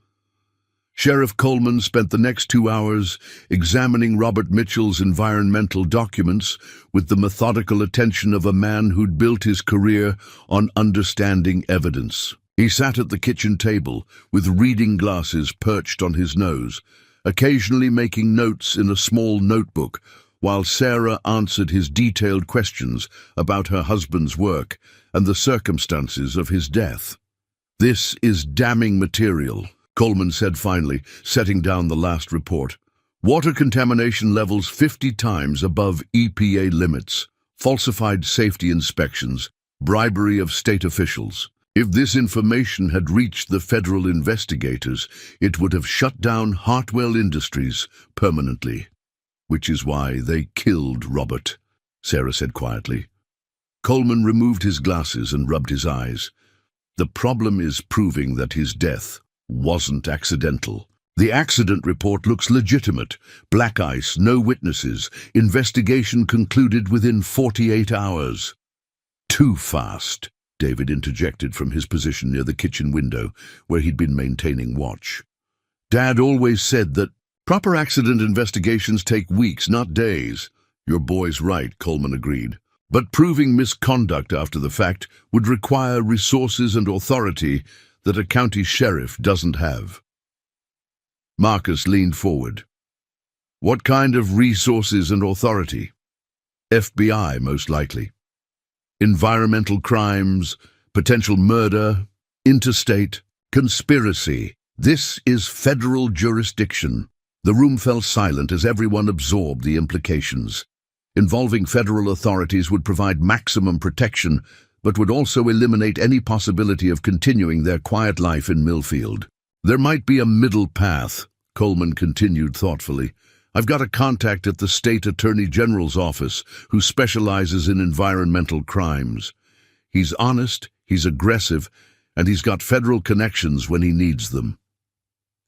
Sheriff Coleman spent the next 2 hours examining Robert Mitchell's environmental documents with the methodical attention of a man who'd built his career on understanding evidence. He sat at the kitchen table with reading glasses perched on his nose, occasionally making notes in a small notebook, while Sarah answered his detailed questions about her husband's work and the circumstances of his death. This is damning material, Coleman said finally, setting down the last report. Water contamination levels 50 times above EPA limits, falsified safety inspections, bribery of state officials. If this information had reached the federal investigators, it would have shut down Hartwell Industries permanently. Which is why they killed Robert, Sarah said quietly. Coleman removed his glasses and rubbed his eyes. The problem is proving that his death wasn't accidental. The accident report looks legitimate. Black ice, no witnesses. Investigation concluded within 48 hours. Too fast, David interjected from his position near the kitchen window, where he'd been maintaining watch. Dad always said that proper accident investigations take weeks, not days. Your boy's right, Coleman agreed. But proving misconduct after the fact would require resources and authority that a county sheriff doesn't have. Marcus leaned forward. What kind of resources and authority? FBI, most likely. Environmental crimes, potential murder, interstate, conspiracy. This is federal jurisdiction. The room fell silent as everyone absorbed the implications. Involving federal authorities would provide maximum protection, but would also eliminate any possibility of continuing their quiet life in Millfield. There might be a middle path, Coleman continued thoughtfully. I've got a contact at the State Attorney General's office who specializes in environmental crimes. He's honest, he's aggressive, and he's got federal connections when he needs them.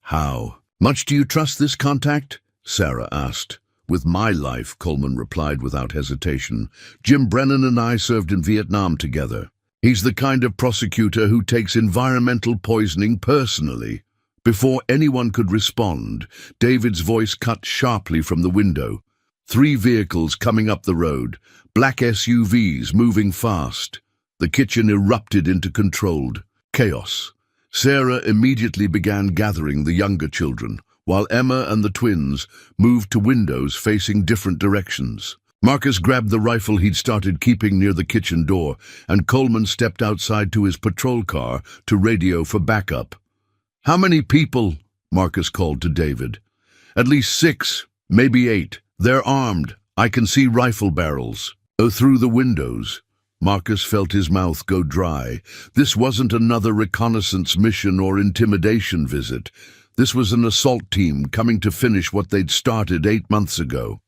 How much do you trust this contact? Sarah asked. With my life, Coleman replied without hesitation. Jim Brennan and I served in Vietnam together. He's the kind of prosecutor who takes environmental poisoning personally. Before anyone could respond, David's voice cut sharply from the window. 3 vehicles coming up the road, black SUVs moving fast. The kitchen erupted into controlled chaos. Sarah immediately began gathering the younger children, while Emma and the twins moved to windows facing different directions. Marcus grabbed the rifle he'd started keeping near the kitchen door, and Coleman stepped outside to his patrol car to radio for backup. How many people? Marcus called to David. At least 6, maybe 8. They're armed. I can see rifle barrels. Through the windows. Marcus felt his mouth go dry. This wasn't another reconnaissance mission or intimidation visit. This was an assault team coming to finish what they'd started 8 months ago.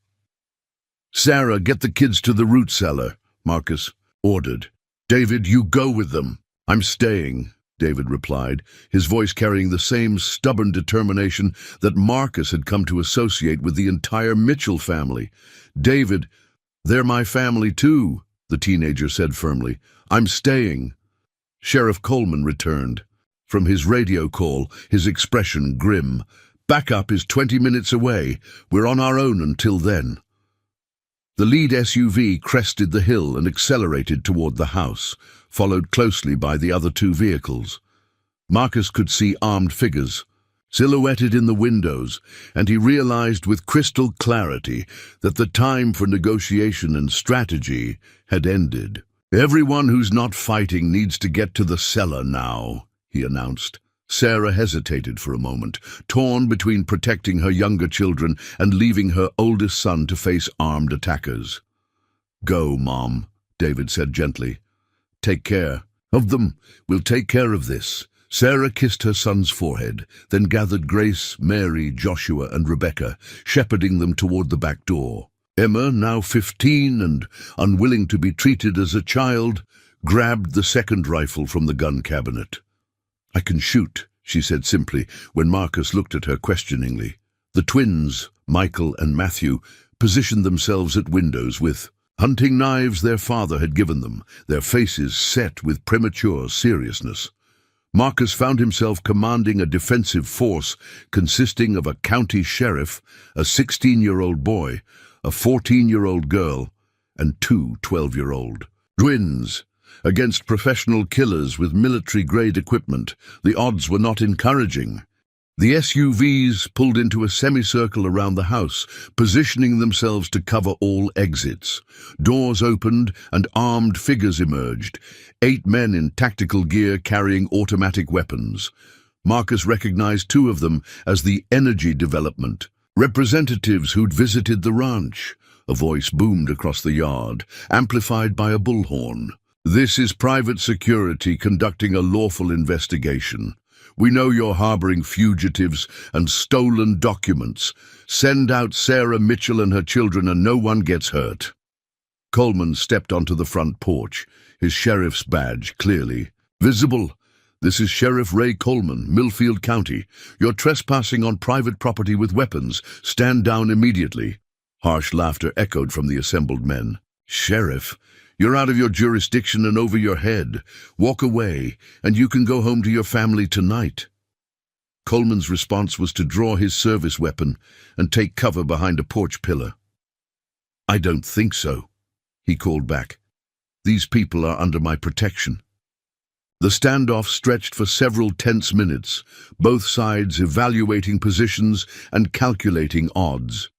Sarah, get the kids to the root cellar, Marcus ordered. David, you go with them. I'm staying, David replied, his voice carrying the same stubborn determination that Marcus had come to associate with the entire Mitchell family. David, they're my family too, the teenager said firmly. I'm staying. Sheriff Coleman returned. From his radio call, his expression grim. Backup is 20 minutes away. We're on our own until then. The lead SUV crested the hill and accelerated toward the house, followed closely by the other 2 vehicles. Marcus could see armed figures, silhouetted in the windows, and he realized with crystal clarity that the time for negotiation and strategy had ended. Everyone who's not fighting needs to get to the cellar now, he announced. Sarah hesitated for a moment, torn between protecting her younger children and leaving her oldest son to face armed attackers. Go, Mom, David said gently. Take care of them. We'll take care of this. Sarah kissed her son's forehead, then gathered Grace, Mary, Joshua, and Rebecca, shepherding them toward the back door. Emma, now 15 and unwilling to be treated as a child, grabbed the second rifle from the gun cabinet. I can shoot, she said simply, when Marcus looked at her questioningly. The twins, Michael and Matthew, positioned themselves at windows with hunting knives their father had given them, their faces set with premature seriousness. Marcus found himself commanding a defensive force consisting of a county sheriff, a 16-year-old boy, a 14-year-old girl, and 2 12-year-old twins. Against professional killers with military-grade equipment, the odds were not encouraging. The SUVs pulled into a semicircle around the house, positioning themselves to cover all exits. Doors opened and armed figures emerged, 8 men in tactical gear carrying automatic weapons. Marcus recognized 2 of them as the Energy Development, representatives who'd visited the ranch. A voice boomed across the yard, amplified by a bullhorn. This is private security conducting a lawful investigation. We know you're harboring fugitives and stolen documents. Send out Sarah Mitchell and her children and no one gets hurt. Coleman stepped onto the front porch, his sheriff's badge clearly visible. This is Sheriff Ray Coleman, Millfield County. You're trespassing on private property with weapons. Stand down immediately. Harsh laughter echoed from the assembled men. Sheriff, You're out of your jurisdiction and over your head. Walk away, and you can go home to your family tonight." Coleman's response was to draw his service weapon and take cover behind a porch pillar. "I don't think so," he called back. "These people are under my protection." The standoff stretched for several tense minutes, both sides evaluating positions and calculating odds.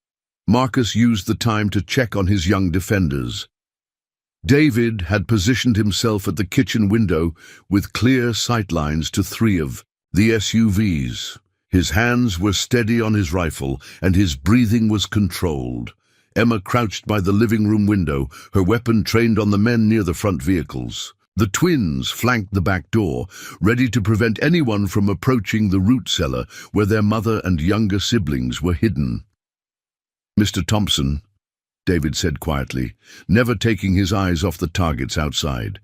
Marcus used the time to check on his young defenders. David had positioned himself at the kitchen window with clear sightlines to 3 of the SUVs. His hands were steady on his rifle, and his breathing was controlled. Emma crouched by the living room window, her weapon trained on the men near the front vehicles. The twins flanked the back door, ready to prevent anyone from approaching the root cellar where their mother and younger siblings were hidden. "Mr. Thompson," David said quietly, never taking his eyes off the targets outside.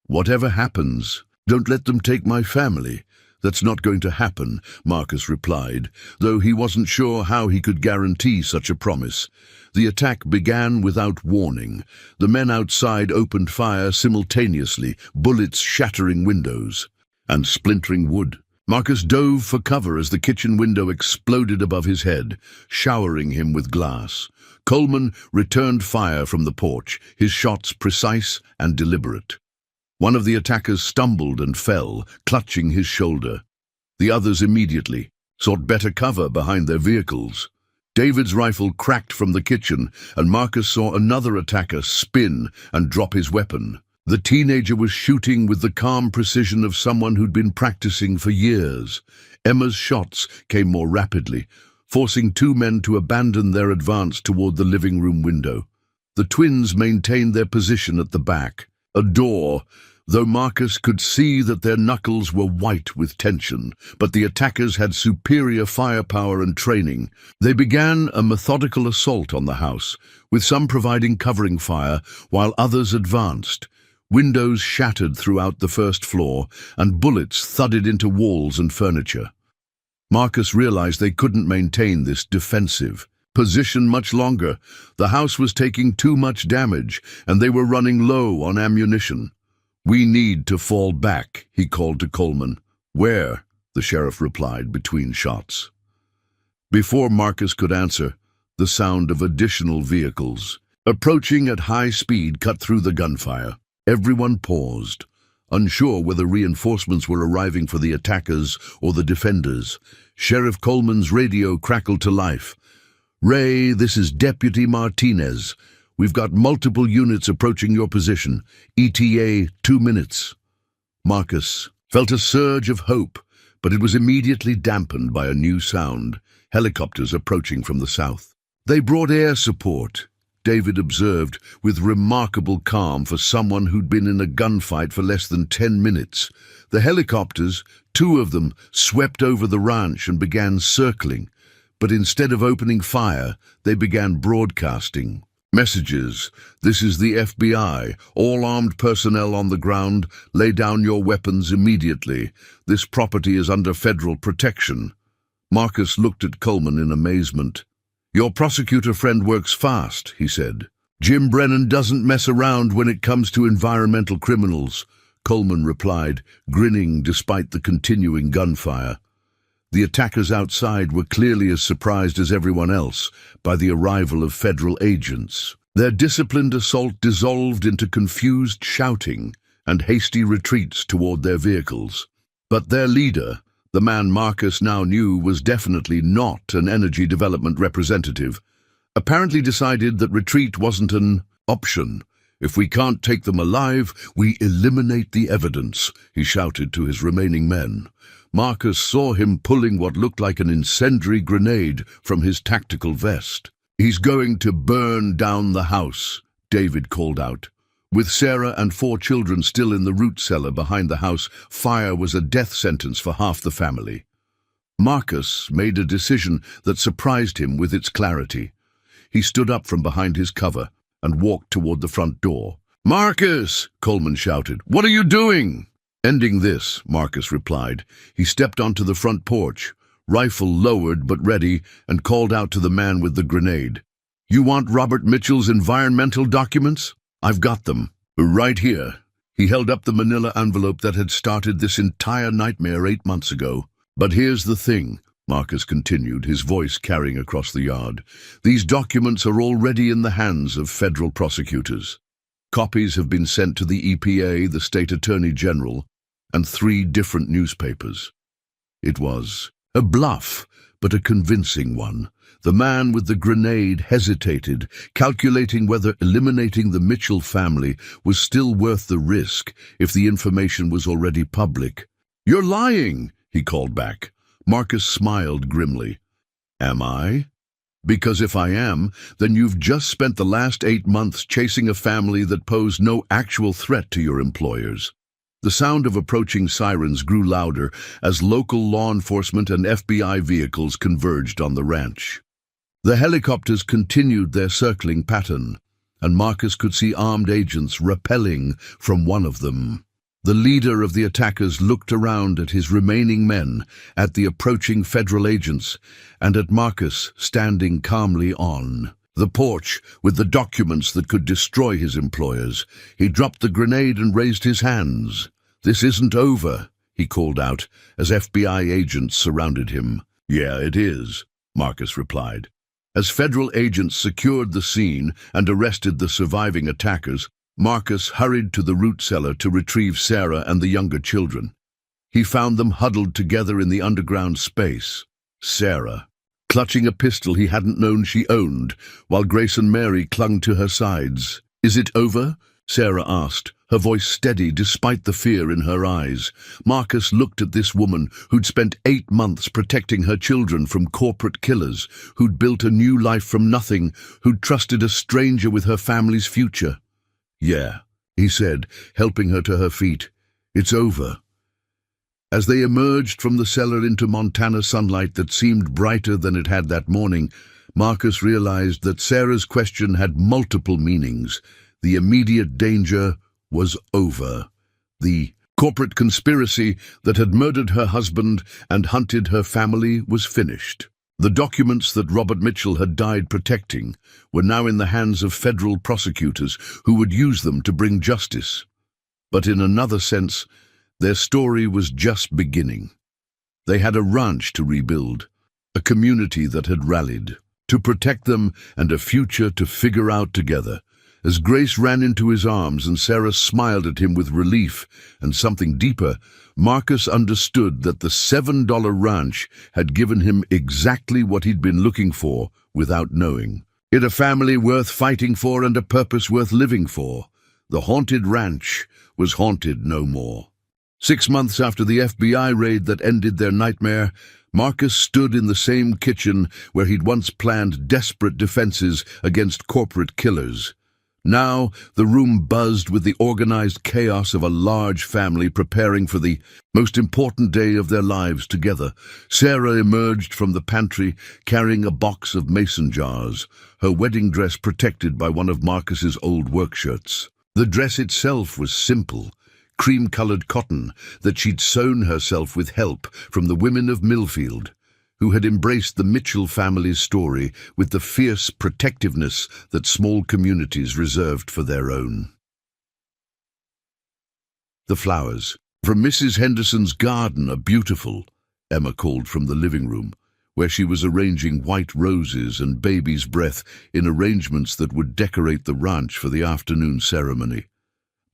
"Whatever happens, don't let them take my family." "That's not going to happen," Marcus replied, though he wasn't sure how he could guarantee such a promise. The attack began without warning. The men outside opened fire simultaneously, bullets shattering windows and splintering wood. Marcus dove for cover as the kitchen window exploded above his head, showering him with glass. Coleman returned fire from the porch, his shots precise and deliberate. One of the attackers stumbled and fell, clutching his shoulder. The others immediately sought better cover behind their vehicles. David's rifle cracked from the kitchen, and Marcus saw another attacker spin and drop his weapon. The teenager was shooting with the calm precision of someone who'd been practicing for years. Emma's shots came more rapidly, forcing 2 men to abandon their advance toward the living room window. The twins maintained their position at the back. A door, though Marcus could see that their knuckles were white with tension, but the attackers had superior firepower and training. They began a methodical assault on the house, with some providing covering fire while others advanced. Windows shattered throughout the first floor, and bullets thudded into walls and furniture. Marcus realized they couldn't maintain this defensive position much longer. The house was taking too much damage, and they were running low on ammunition. "We need to fall back," he called to Coleman. "Where?" the sheriff replied between shots. Before Marcus could answer, the sound of additional vehicles approaching at high speed cut through the gunfire. Everyone paused, unsure whether reinforcements were arriving for the attackers or the defenders. Sheriff Coleman's radio crackled to life. "Ray, this is Deputy Martinez. We've got multiple units approaching your position. ETA 2 minutes. Marcus felt a surge of hope, but it was immediately dampened by a new sound: helicopters approaching from the south. They brought air support, David observed with remarkable calm for someone who'd been in a gunfight for less than 10 minutes. The helicopters, 2 of them, swept over the ranch and began circling, but instead of opening fire, they began broadcasting messages. "This is the FBI. All armed personnel on the ground, lay down your weapons immediately. This property is under federal protection." Marcus looked at Coleman in amazement. "Your prosecutor friend works fast," he said. "Jim Brennan doesn't mess around when it comes to environmental criminals," Coleman replied, grinning despite the continuing gunfire. The attackers outside were clearly as surprised as everyone else by the arrival of federal agents. Their disciplined assault dissolved into confused shouting and hasty retreats toward their vehicles. But their leader, the man Marcus now knew was definitely not an energy development representative, apparently decided that retreat wasn't an option. "If we can't take them alive, we eliminate the evidence," he shouted to his remaining men. Marcus saw him pulling what looked like an incendiary grenade from his tactical vest. "He's going to burn down the house," David called out. With Sarah and 4 children still in the root cellar behind the house, fire was a death sentence for half the family. Marcus made a decision that surprised him with its clarity. He stood up from behind his cover and walked toward the front door. "Marcus!" Coleman shouted. "What are you doing?" "Ending this," Marcus replied. He stepped onto the front porch, rifle lowered but ready, and called out to the man with the grenade. "You want Robert Mitchell's environmental documents?" I've got them. Right here. He held up the manila envelope that had started this entire nightmare 8 months ago. But here's the thing, Marcus continued, his voice carrying across the yard. These documents are already in the hands of federal prosecutors. Copies have been sent to the EPA, the State Attorney General, and 3 different newspapers. It was a bluff, but a convincing one. The man with the grenade hesitated, calculating whether eliminating the Mitchell family was still worth the risk if the information was already public. "You're lying," he called back. Marcus smiled grimly. "Am I? Because if I am, then you've just spent the last 8 months chasing a family that posed no actual threat to your employers." The sound of approaching sirens grew louder as local law enforcement and FBI vehicles converged on the ranch. The helicopters continued their circling pattern, and Marcus could see armed agents rappelling from one of them. The leader of the attackers looked around at his remaining men, at the approaching federal agents, and at Marcus standing calmly on the porch with the documents that could destroy his employers. He dropped the grenade and raised his hands. "This isn't over," he called out as FBI agents surrounded him. "Yeah, it is," Marcus replied. As federal agents secured the scene and arrested the surviving attackers, Marcus hurried to the root cellar to retrieve Sarah and the younger children. He found them huddled together in the underground space. Sarah, clutching a pistol he hadn't known she owned, while Grace and Mary clung to her sides. "Is it over?" Sarah asked, her voice steady despite the fear in her eyes. Marcus looked at this woman who'd spent 8 months protecting her children from corporate killers, who'd built a new life from nothing, who'd trusted a stranger with her family's future. "Yeah," he said, helping her to her feet. "It's over." As they emerged from the cellar into Montana sunlight that seemed brighter than it had that morning, Marcus realized that Sarah's question had multiple meanings. The immediate danger was over. The corporate conspiracy that had murdered her husband and hunted her family was finished. The documents that Robert Mitchell had died protecting were now in the hands of federal prosecutors who would use them to bring justice. But in another sense, their story was just beginning. They had a ranch to rebuild, a community that had rallied to protect them, and a future to figure out together. As Grace ran into his arms and Sarah smiled at him with relief and something deeper, Marcus understood that the $7 ranch had given him exactly what he'd been looking for without knowing. It a family worth fighting for and a purpose worth living for. The haunted ranch was haunted no more. 6 months after the FBI raid that ended their nightmare, Marcus stood in the same kitchen where he'd once planned desperate defenses against corporate killers. Now, the room buzzed with the organized chaos of a large family preparing for the most important day of their lives together. Sarah emerged from the pantry carrying a box of mason jars, her wedding dress protected by one of Marcus's old work shirts. The dress itself was simple, cream-colored cotton that she'd sewn herself with help from the women of Millfield, who had embraced the Mitchell family's story with the fierce protectiveness that small communities reserved for their own. "The flowers from Mrs. Henderson's garden are beautiful," Emma called from the living room, where she was arranging white roses and baby's breath in arrangements that would decorate the ranch for the afternoon ceremony.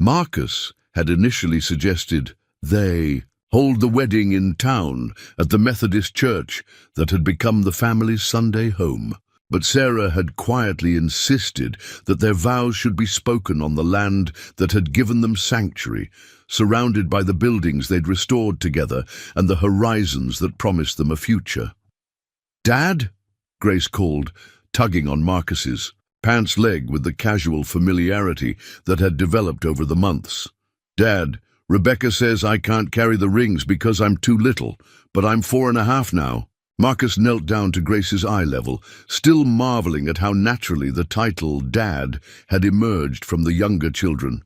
Marcus had initially suggested they hold the wedding in town at the Methodist church that had become the family's Sunday home. But Sarah had quietly insisted that their vows should be spoken on the land that had given them sanctuary, surrounded by the buildings they'd restored together and the horizons that promised them a future. "Dad?" Grace called, tugging on Marcus's pants leg with the casual familiarity that had developed over the months. "Dad, Rebecca says I can't carry the rings because I'm too little, but I'm 4.5 now." Marcus knelt down to Grace's eye level, still marveling at how naturally the title Dad had emerged from the younger children.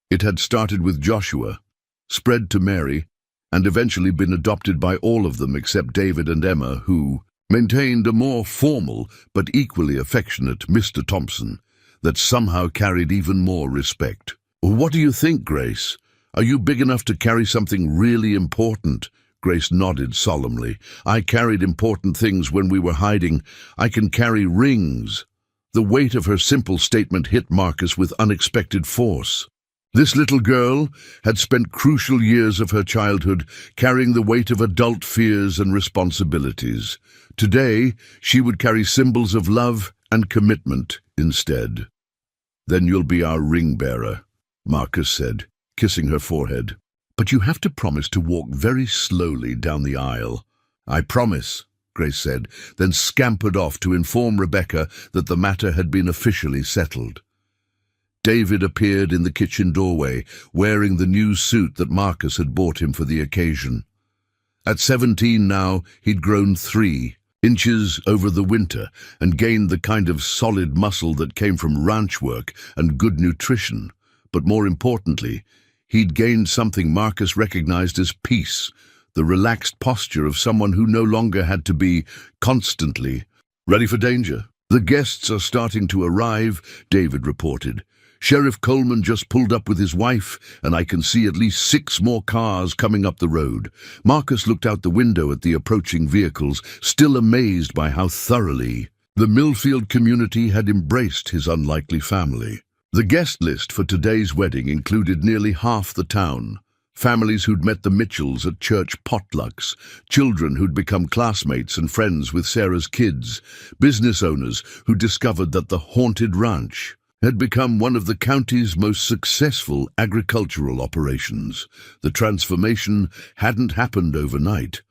It had started with Joshua, spread to Mary, and eventually been adopted by all of them except David and Emma, who maintained a more formal but equally affectionate Mr. Thompson. that somehow carried even more respect. "What do you think, Grace? Are you big enough to carry something really important?" Grace nodded solemnly. "I carried important things when we were hiding. I can carry rings." The weight of her simple statement hit Marcus with unexpected force. This little girl had spent crucial years of her childhood carrying the weight of adult fears and responsibilities. Today, she would carry symbols of love and commitment instead. "Then you'll be our ring bearer," Marcus said, kissing her forehead. "But you have to promise to walk very slowly down the aisle." "I promise," Grace said, then scampered off to inform Rebecca that the matter had been officially settled. David appeared in the kitchen doorway, wearing the new suit that Marcus had bought him for the occasion. At 17 now, he'd grown 3 inches over the winter and gained the kind of solid muscle that came from ranch work and good nutrition. But more importantly, he'd gained something Marcus recognized as peace, the relaxed posture of someone who no longer had to be constantly ready for danger. "The guests are starting to arrive," David reported. "Sheriff Coleman just pulled up with his wife, and I can see at least 6 more cars coming up the road." Marcus looked out the window at the approaching vehicles, still amazed by how thoroughly the Millfield community had embraced his unlikely family. The guest list for today's wedding included nearly half the town. Families who'd met the Mitchells at church potlucks, children who'd become classmates and friends with Sarah's kids, business owners who discovered that the haunted ranch had become one of the county's most successful agricultural operations. The transformation hadn't happened overnight.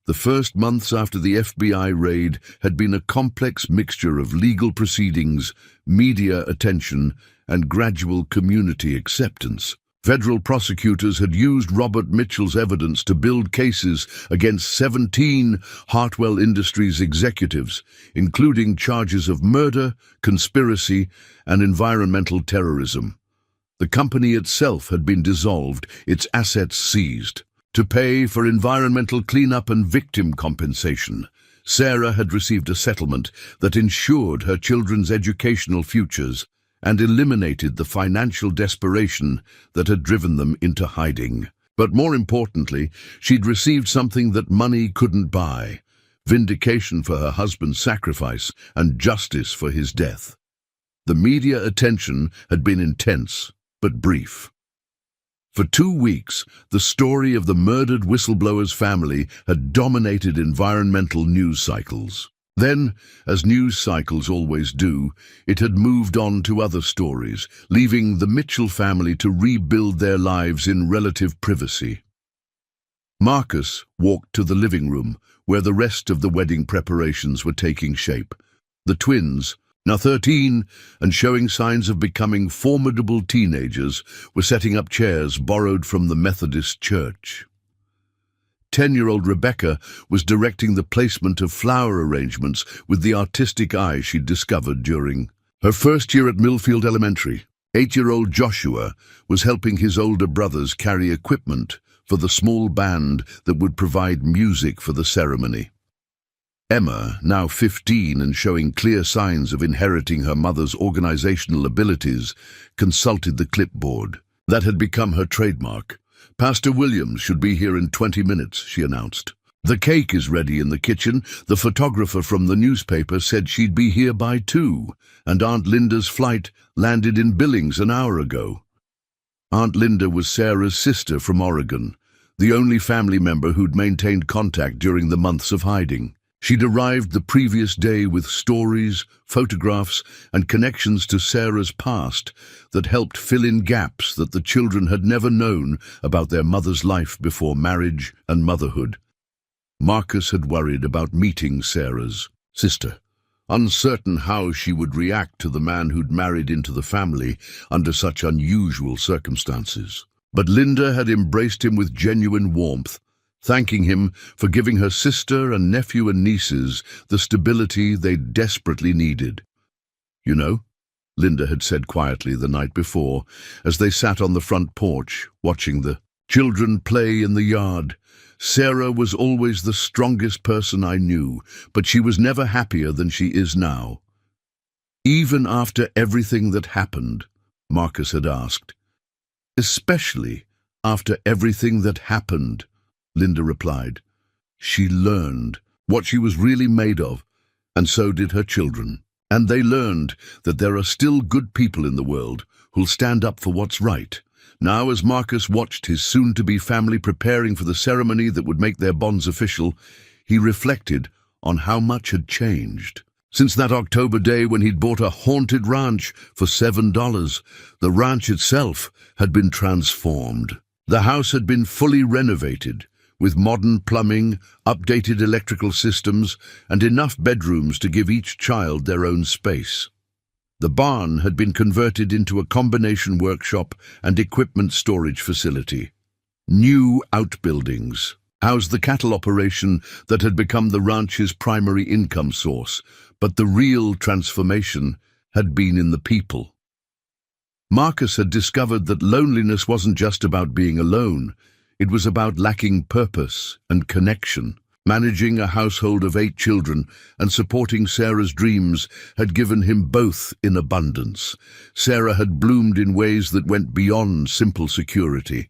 The first months after the FBI raid had been a complex mixture of legal proceedings, media attention, and gradual community acceptance. Federal prosecutors had used Robert Mitchell's evidence to build cases against 17 Hartwell Industries executives, including charges of murder, conspiracy, and environmental terrorism. The company itself had been dissolved, its assets seized. To pay for environmental cleanup and victim compensation, Sarah had received a settlement that ensured her children's educational futures and eliminated the financial desperation that had driven them into hiding. But more importantly, she'd received something that money couldn't buy: vindication for her husband's sacrifice and justice for his death. The media attention had been intense, but brief. For 2 weeks, the story of the murdered whistleblower's family had dominated environmental news cycles. Then, as news cycles always do, it had moved on to other stories, leaving the Mitchell family to rebuild their lives in relative privacy. Marcus walked to the living room, where the rest of the wedding preparations were taking shape. The twins, now 13 and showing signs of becoming formidable teenagers, were setting up chairs borrowed from the Methodist Church. 10-year-old Rebecca was directing the placement of flower arrangements with the artistic eye she'd discovered during her first year at Millfield Elementary. 8-year-old Joshua was helping his older brothers carry equipment for the small band that would provide music for the ceremony. Emma, now 15 and showing clear signs of inheriting her mother's organizational abilities, consulted the clipboard. That had become her trademark. "Pastor Williams should be here in 20 minutes, she announced. "The cake is ready in the kitchen. The photographer from the newspaper said she'd be here by 2, and Aunt Linda's flight landed in Billings an hour ago." Aunt Linda was Sarah's sister from Oregon, the only family member who'd maintained contact during the months of hiding. She'd arrived the previous day with stories, photographs, and connections to Sarah's past that helped fill in gaps that the children had never known about their mother's life before marriage and motherhood. Marcus had worried about meeting Sarah's sister, uncertain how she would react to the man who'd married into the family under such unusual circumstances. But Linda had embraced him with genuine warmth, thanking him for giving her sister and nephew and nieces the stability they desperately needed. "You know," Linda had said quietly the night before, as they sat on the front porch, watching the children play in the yard, "Sarah was always the strongest person I knew, but she was never happier than she is now." Even after everything that happened, Marcus had asked. Especially after everything that happened, Linda replied. She learned what she was really made of, and so did her children. And they learned that there are still good people in the world who'll stand up for what's right. Now, as Marcus watched his soon-to-be family preparing for the ceremony that would make their bonds official, he reflected on how much had changed. Since that October day when he'd bought a haunted ranch for $7, the ranch itself had been transformed. The house had been fully renovated, with modern plumbing, updated electrical systems, and enough bedrooms to give each child their own space. The barn had been converted into a combination workshop and equipment storage facility. New outbuildings housed the cattle operation that had become the ranch's primary income source, but the real transformation had been in the people. Marcus had discovered that loneliness wasn't just about being alone. It was about lacking purpose and connection. Managing a household of 8 children and supporting Sarah's dreams had given him both in abundance. Sarah had bloomed in ways that went beyond simple security.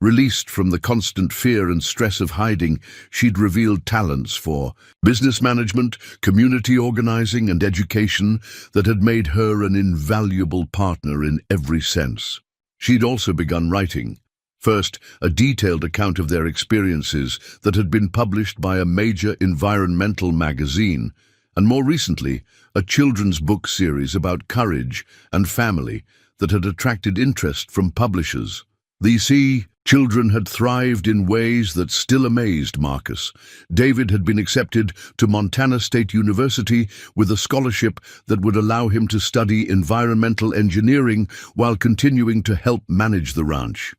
Released from the constant fear and stress of hiding, she'd revealed talents for business management, community organizing, and education that had made her an invaluable partner in every sense. She'd also begun writing. First, a detailed account of their experiences that had been published by a major environmental magazine, and more recently, a children's book series about courage and family that had attracted interest from publishers. Children had thrived in ways that still amazed Marcus. David had been accepted to Montana State University with a scholarship that would allow him to study environmental engineering while continuing to help manage the ranch.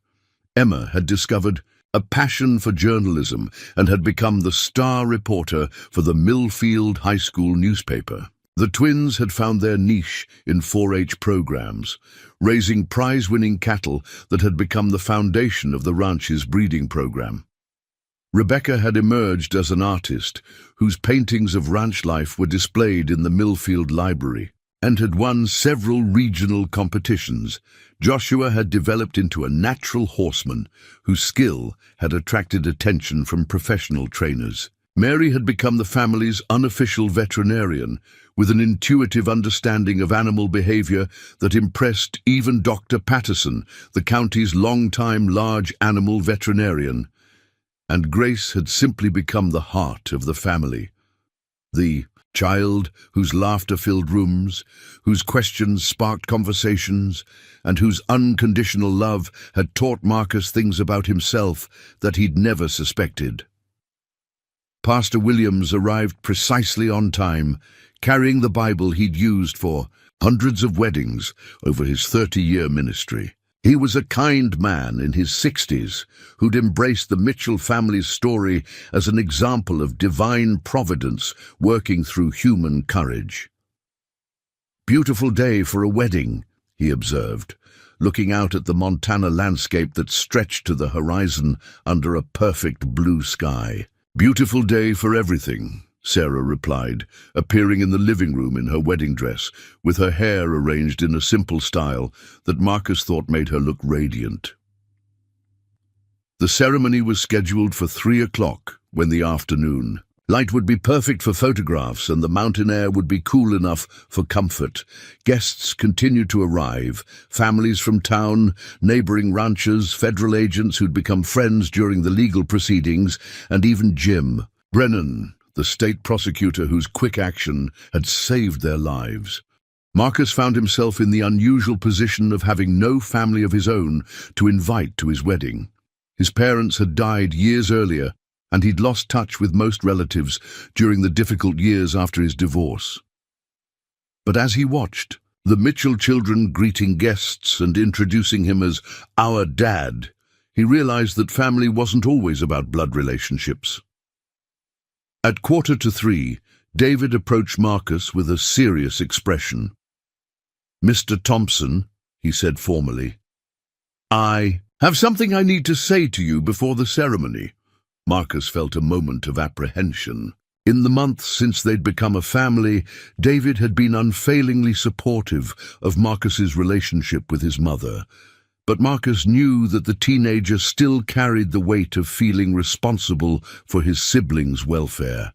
Emma had discovered a passion for journalism and had become the star reporter for the Millfield High School newspaper. The twins had found their niche in 4-H programs, raising prize-winning cattle that had become the foundation of the ranch's breeding program. Rebecca had emerged as an artist whose paintings of ranch life were displayed in the Millfield Library and had won several regional competitions. Joshua had developed into a natural horseman whose skill had attracted attention from professional trainers. Mary had become the family's unofficial veterinarian, with an intuitive understanding of animal behavior that impressed even Dr. Patterson, the county's longtime large animal veterinarian. And Grace had simply become the heart of the family. The child whose laughter filled rooms, whose questions sparked conversations, and whose unconditional love had taught Marcus things about himself that he'd never suspected. Pastor Williams arrived precisely on time, carrying the Bible he'd used for hundreds of weddings over his 30-year ministry. He was a kind man in his 60s who'd embraced the Mitchell family's story as an example of divine providence working through human courage. "Beautiful day for a wedding," he observed, looking out at the Montana landscape that stretched to the horizon under a perfect blue sky. "Beautiful day for everything," Sarah replied, appearing in the living room in her wedding dress, with her hair arranged in a simple style that Marcus thought made her look radiant. The ceremony was scheduled for 3 o'clock when the afternoon. Light would be perfect for photographs and the mountain air would be cool enough for comfort. Guests continued to arrive, families from town, neighboring ranchers, federal agents who'd become friends during the legal proceedings, and even Jim Brennan, the state prosecutor whose quick action had saved their lives. Marcus found himself in the unusual position of having no family of his own to invite to his wedding. His parents had died years earlier, and he'd lost touch with most relatives during the difficult years after his divorce. But as he watched, the Mitchell children greeting guests and introducing him as "our dad," he realized that family wasn't always about blood relationships. At 2:45, David approached Marcus with a serious expression. "Mr. Thompson," he said formally, "I have something I need to say to you before the ceremony." Marcus felt a moment of apprehension. In the months since they'd become a family, David had been unfailingly supportive of Marcus's relationship with his mother. But Marcus knew that the teenager still carried the weight of feeling responsible for his siblings' welfare.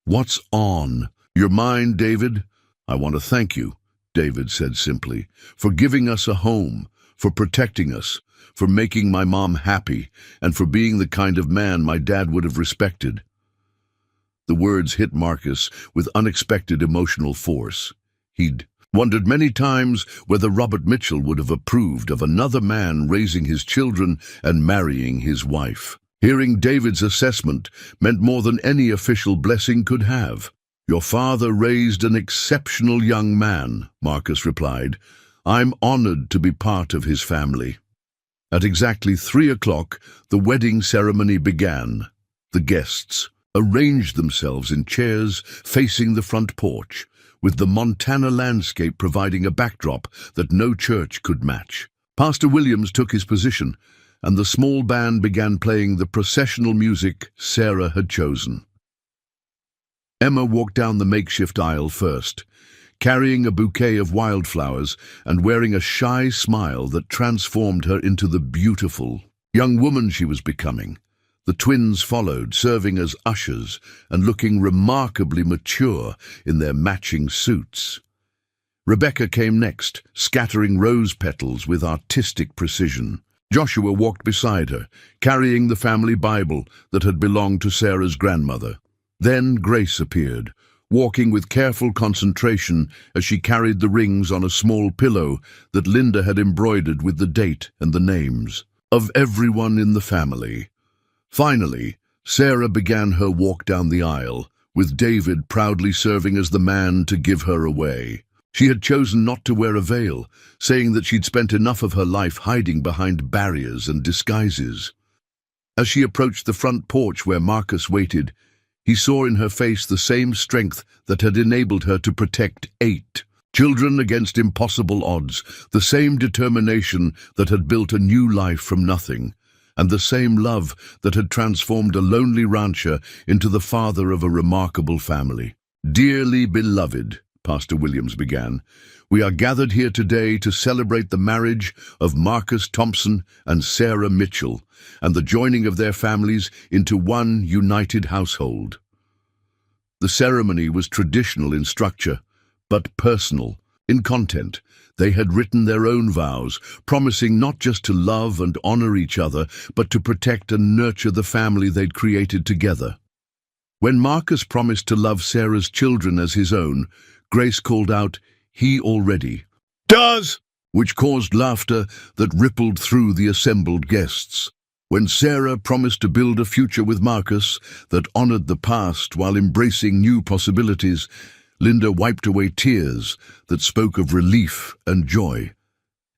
"What's on your mind, David?" "I want to thank you," David said simply, "for giving us a home, for protecting us, for making my mom happy, and for being the kind of man my dad would have respected." The words hit Marcus with unexpected emotional force. He'd wondered many times whether Robert Mitchell would have approved of another man raising his children and marrying his wife. Hearing David's assessment meant more than any official blessing could have. "Your father raised an exceptional young man," Marcus replied. "I'm honored to be part of his family." At exactly 3 o'clock, the wedding ceremony began. The guests arranged themselves in chairs facing the front porch, with the Montana landscape providing a backdrop that no church could match. Pastor Williams took his position, and the small band began playing the processional music Sarah had chosen. Emma walked down the makeshift aisle first, carrying a bouquet of wildflowers and wearing a shy smile that transformed her into the beautiful young woman she was becoming. The twins followed, serving as ushers and looking remarkably mature in their matching suits. Rebecca came next, scattering rose petals with artistic precision. Joshua walked beside her, carrying the family Bible that had belonged to Sarah's grandmother. Then Grace appeared, walking with careful concentration as she carried the rings on a small pillow that Linda had embroidered with the date and the names of everyone in the family. Finally, Sarah began her walk down the aisle, with David proudly serving as the man to give her away. She had chosen not to wear a veil, saying that she'd spent enough of her life hiding behind barriers and disguises. As she approached the front porch where Marcus waited, he saw in her face the same strength that had enabled her to protect 8 children against impossible odds, the same determination that had built a new life from nothing, and the same love that had transformed a lonely rancher into the father of a remarkable family. "Dearly beloved," Pastor Williams began, "we are gathered here today to celebrate the marriage of Marcus Thompson and Sarah Mitchell, and the joining of their families into one united household." The ceremony was traditional in structure, but personal in content. They had written their own vows, promising not just to love and honor each other, but to protect and nurture the family they'd created together. When Marcus promised to love Sarah's children as his own, Grace called out, "He already does," which caused laughter that rippled through the assembled guests. When Sarah promised to build a future with Marcus that honored the past while embracing new possibilities, Linda wiped away tears that spoke of relief and joy.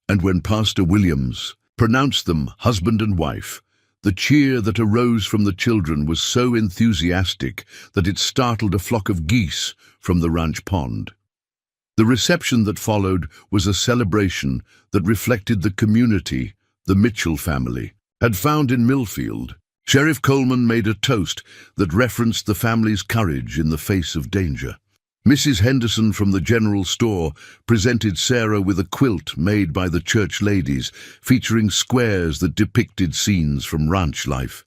And when Pastor Williams pronounced them husband and wife, the cheer that arose from the children was so enthusiastic that it startled a flock of geese from the ranch pond. The reception that followed was a celebration that reflected the community the Mitchell family had found in Millfield. Sheriff Coleman made a toast that referenced the family's courage in the face of danger. Mrs. Henderson from the general store presented Sarah with a quilt made by the church ladies, featuring squares that depicted scenes from ranch life.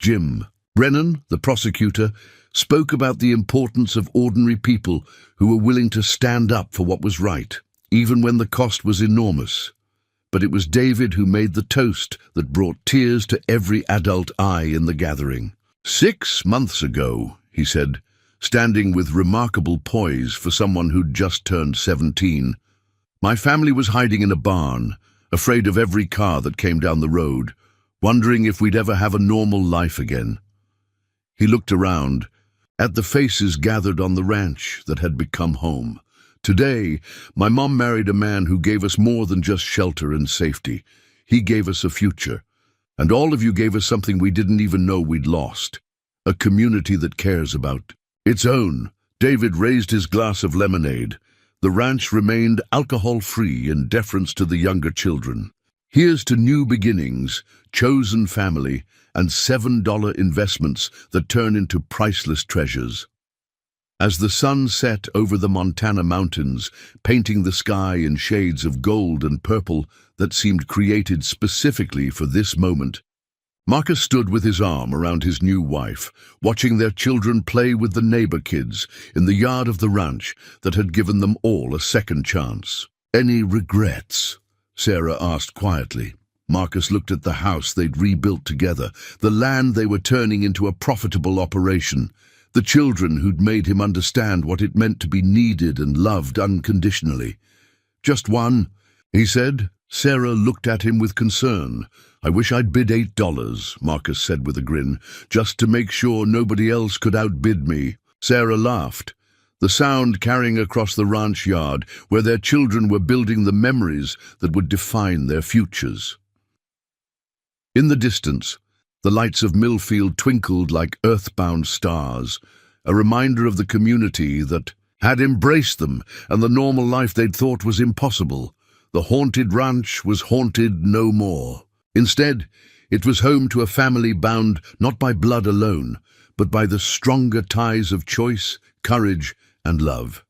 Jim Brennan, the prosecutor, spoke about the importance of ordinary people who were willing to stand up for what was right, even when the cost was enormous. But it was David who made the toast that brought tears to every adult eye in the gathering. 6 months ago, he said, standing with remarkable poise for someone who'd just turned 17. My family was hiding in a barn, afraid of every car that came down the road, wondering if we'd ever have a normal life again. He looked around, at the faces gathered on the ranch that had become home. Today, my mom married a man who gave us more than just shelter and safety. He gave us a future. And all of you gave us something we didn't even know we'd lost. A community that cares about its own. David raised his glass of lemonade. The ranch remained alcohol-free in deference to the younger children. Here's to new beginnings, chosen family, and $7 investments that turn into priceless treasures. As the sun set over the Montana mountains, painting the sky in shades of gold and purple that seemed created specifically for this moment, Marcus stood with his arm around his new wife, watching their children play with the neighbor kids in the yard of the ranch that had given them all a second chance. "Any regrets?" Sarah asked quietly. Marcus looked at the house they'd rebuilt together, the land they were turning into a profitable operation, the children who'd made him understand what it meant to be needed and loved unconditionally. "Just one," he said. Sarah looked at him with concern. "I wish I'd bid $8, Marcus said with a grin, "just to make sure nobody else could outbid me." Sarah laughed, the sound carrying across the ranch yard where their children were building the memories that would define their futures. In the distance, the lights of Millfield twinkled like earthbound stars, a reminder of the community that had embraced them and the normal life they'd thought was impossible. The haunted ranch was haunted no more. Instead, it was home to a family bound not by blood alone, but by the stronger ties of choice, courage, and love.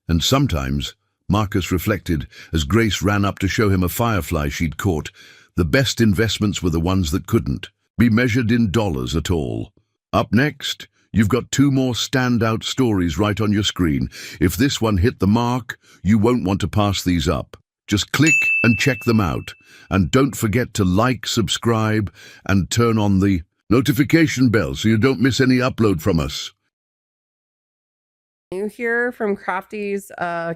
And sometimes, Marcus reflected, as Grace ran up to show him a firefly she'd caught, the best investments were the ones that couldn't be measured in dollars at all. Up next, you've got two more standout stories right on your screen. If this one hit the mark, you won't want to pass these up. Just click and check them out. And don't forget to like, subscribe, and turn on the notification bell so you don't miss any upload from us. New here from Crafty's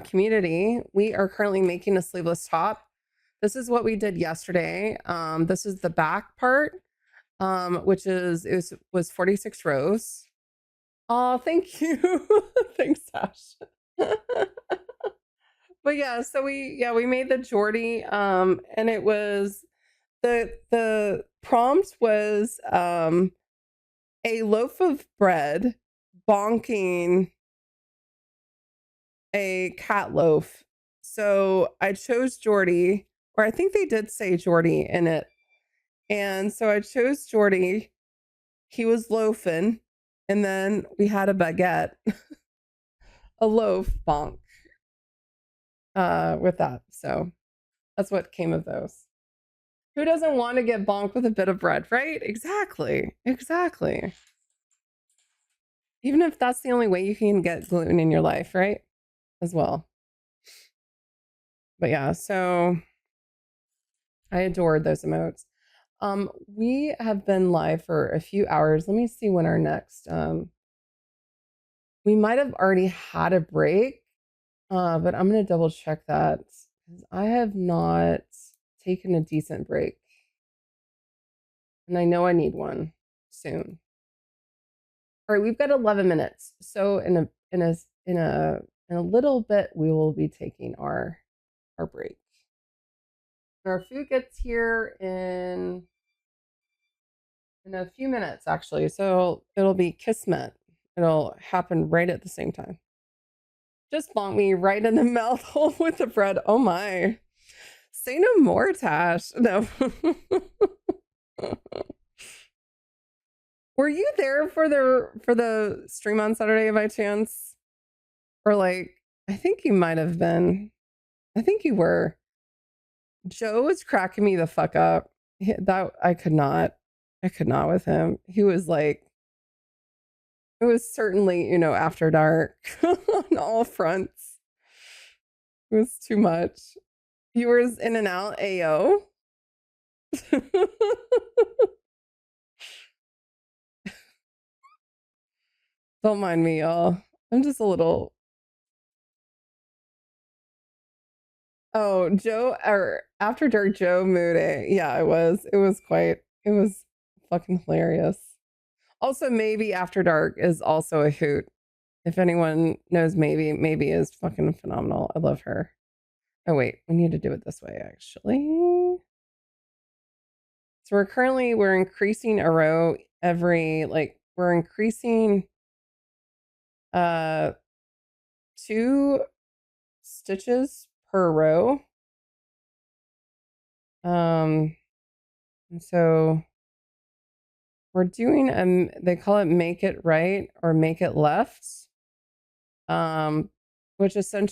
community. We are currently making a sleeveless top. This is what we did yesterday. This is the back part, which was 46 rows. Oh, thank you. Thanks, Sash. But yeah, so we made the Jordy, and it was the prompt was a loaf of bread bonking a cat loaf. So I chose Jordy, or I think they did say Jordy in it. And so I chose Jordy. He was loafing, and then we had a baguette, a loaf bonk with that. So that's what came of those. Who doesn't want to get bonked with a bit of bread, right? Exactly. Exactly. Even if that's the only way you can get gluten in your life, right? As well. But yeah, so I adored those emotes. We have been live for a few hours. Let me see when our next we might have already had a break, but I'm gonna double check that because I have not taken a decent break. And I know I need one soon. All right, we've got 11 minutes. So in a little bit we will be taking our break. Our food gets here in a few minutes, actually. So it'll be Kismet. It'll happen right at the same time. Just bonk me right in the mouth hole with the bread. Oh my. Say no more, Tash. No. Were you there for the stream on Saturday by chance? Or like, I think you might have been. I think you were. Joe was cracking me the fuck up. That I could not with him. He was like, it was certainly, after dark on all fronts. It was too much. You were in and out, AO. Don't mind me, y'all. I'm just a little. Oh, Joe, or After Dark Joe mood. Yeah, it was. It was fucking hilarious. Also, maybe After Dark is also a hoot. If anyone knows, maybe is fucking phenomenal. I love her. Oh wait, we need to do it this way actually. So we're increasing a row we're increasing 2 stitches per row. And so we're doing they call it make it right or make it left, which essentially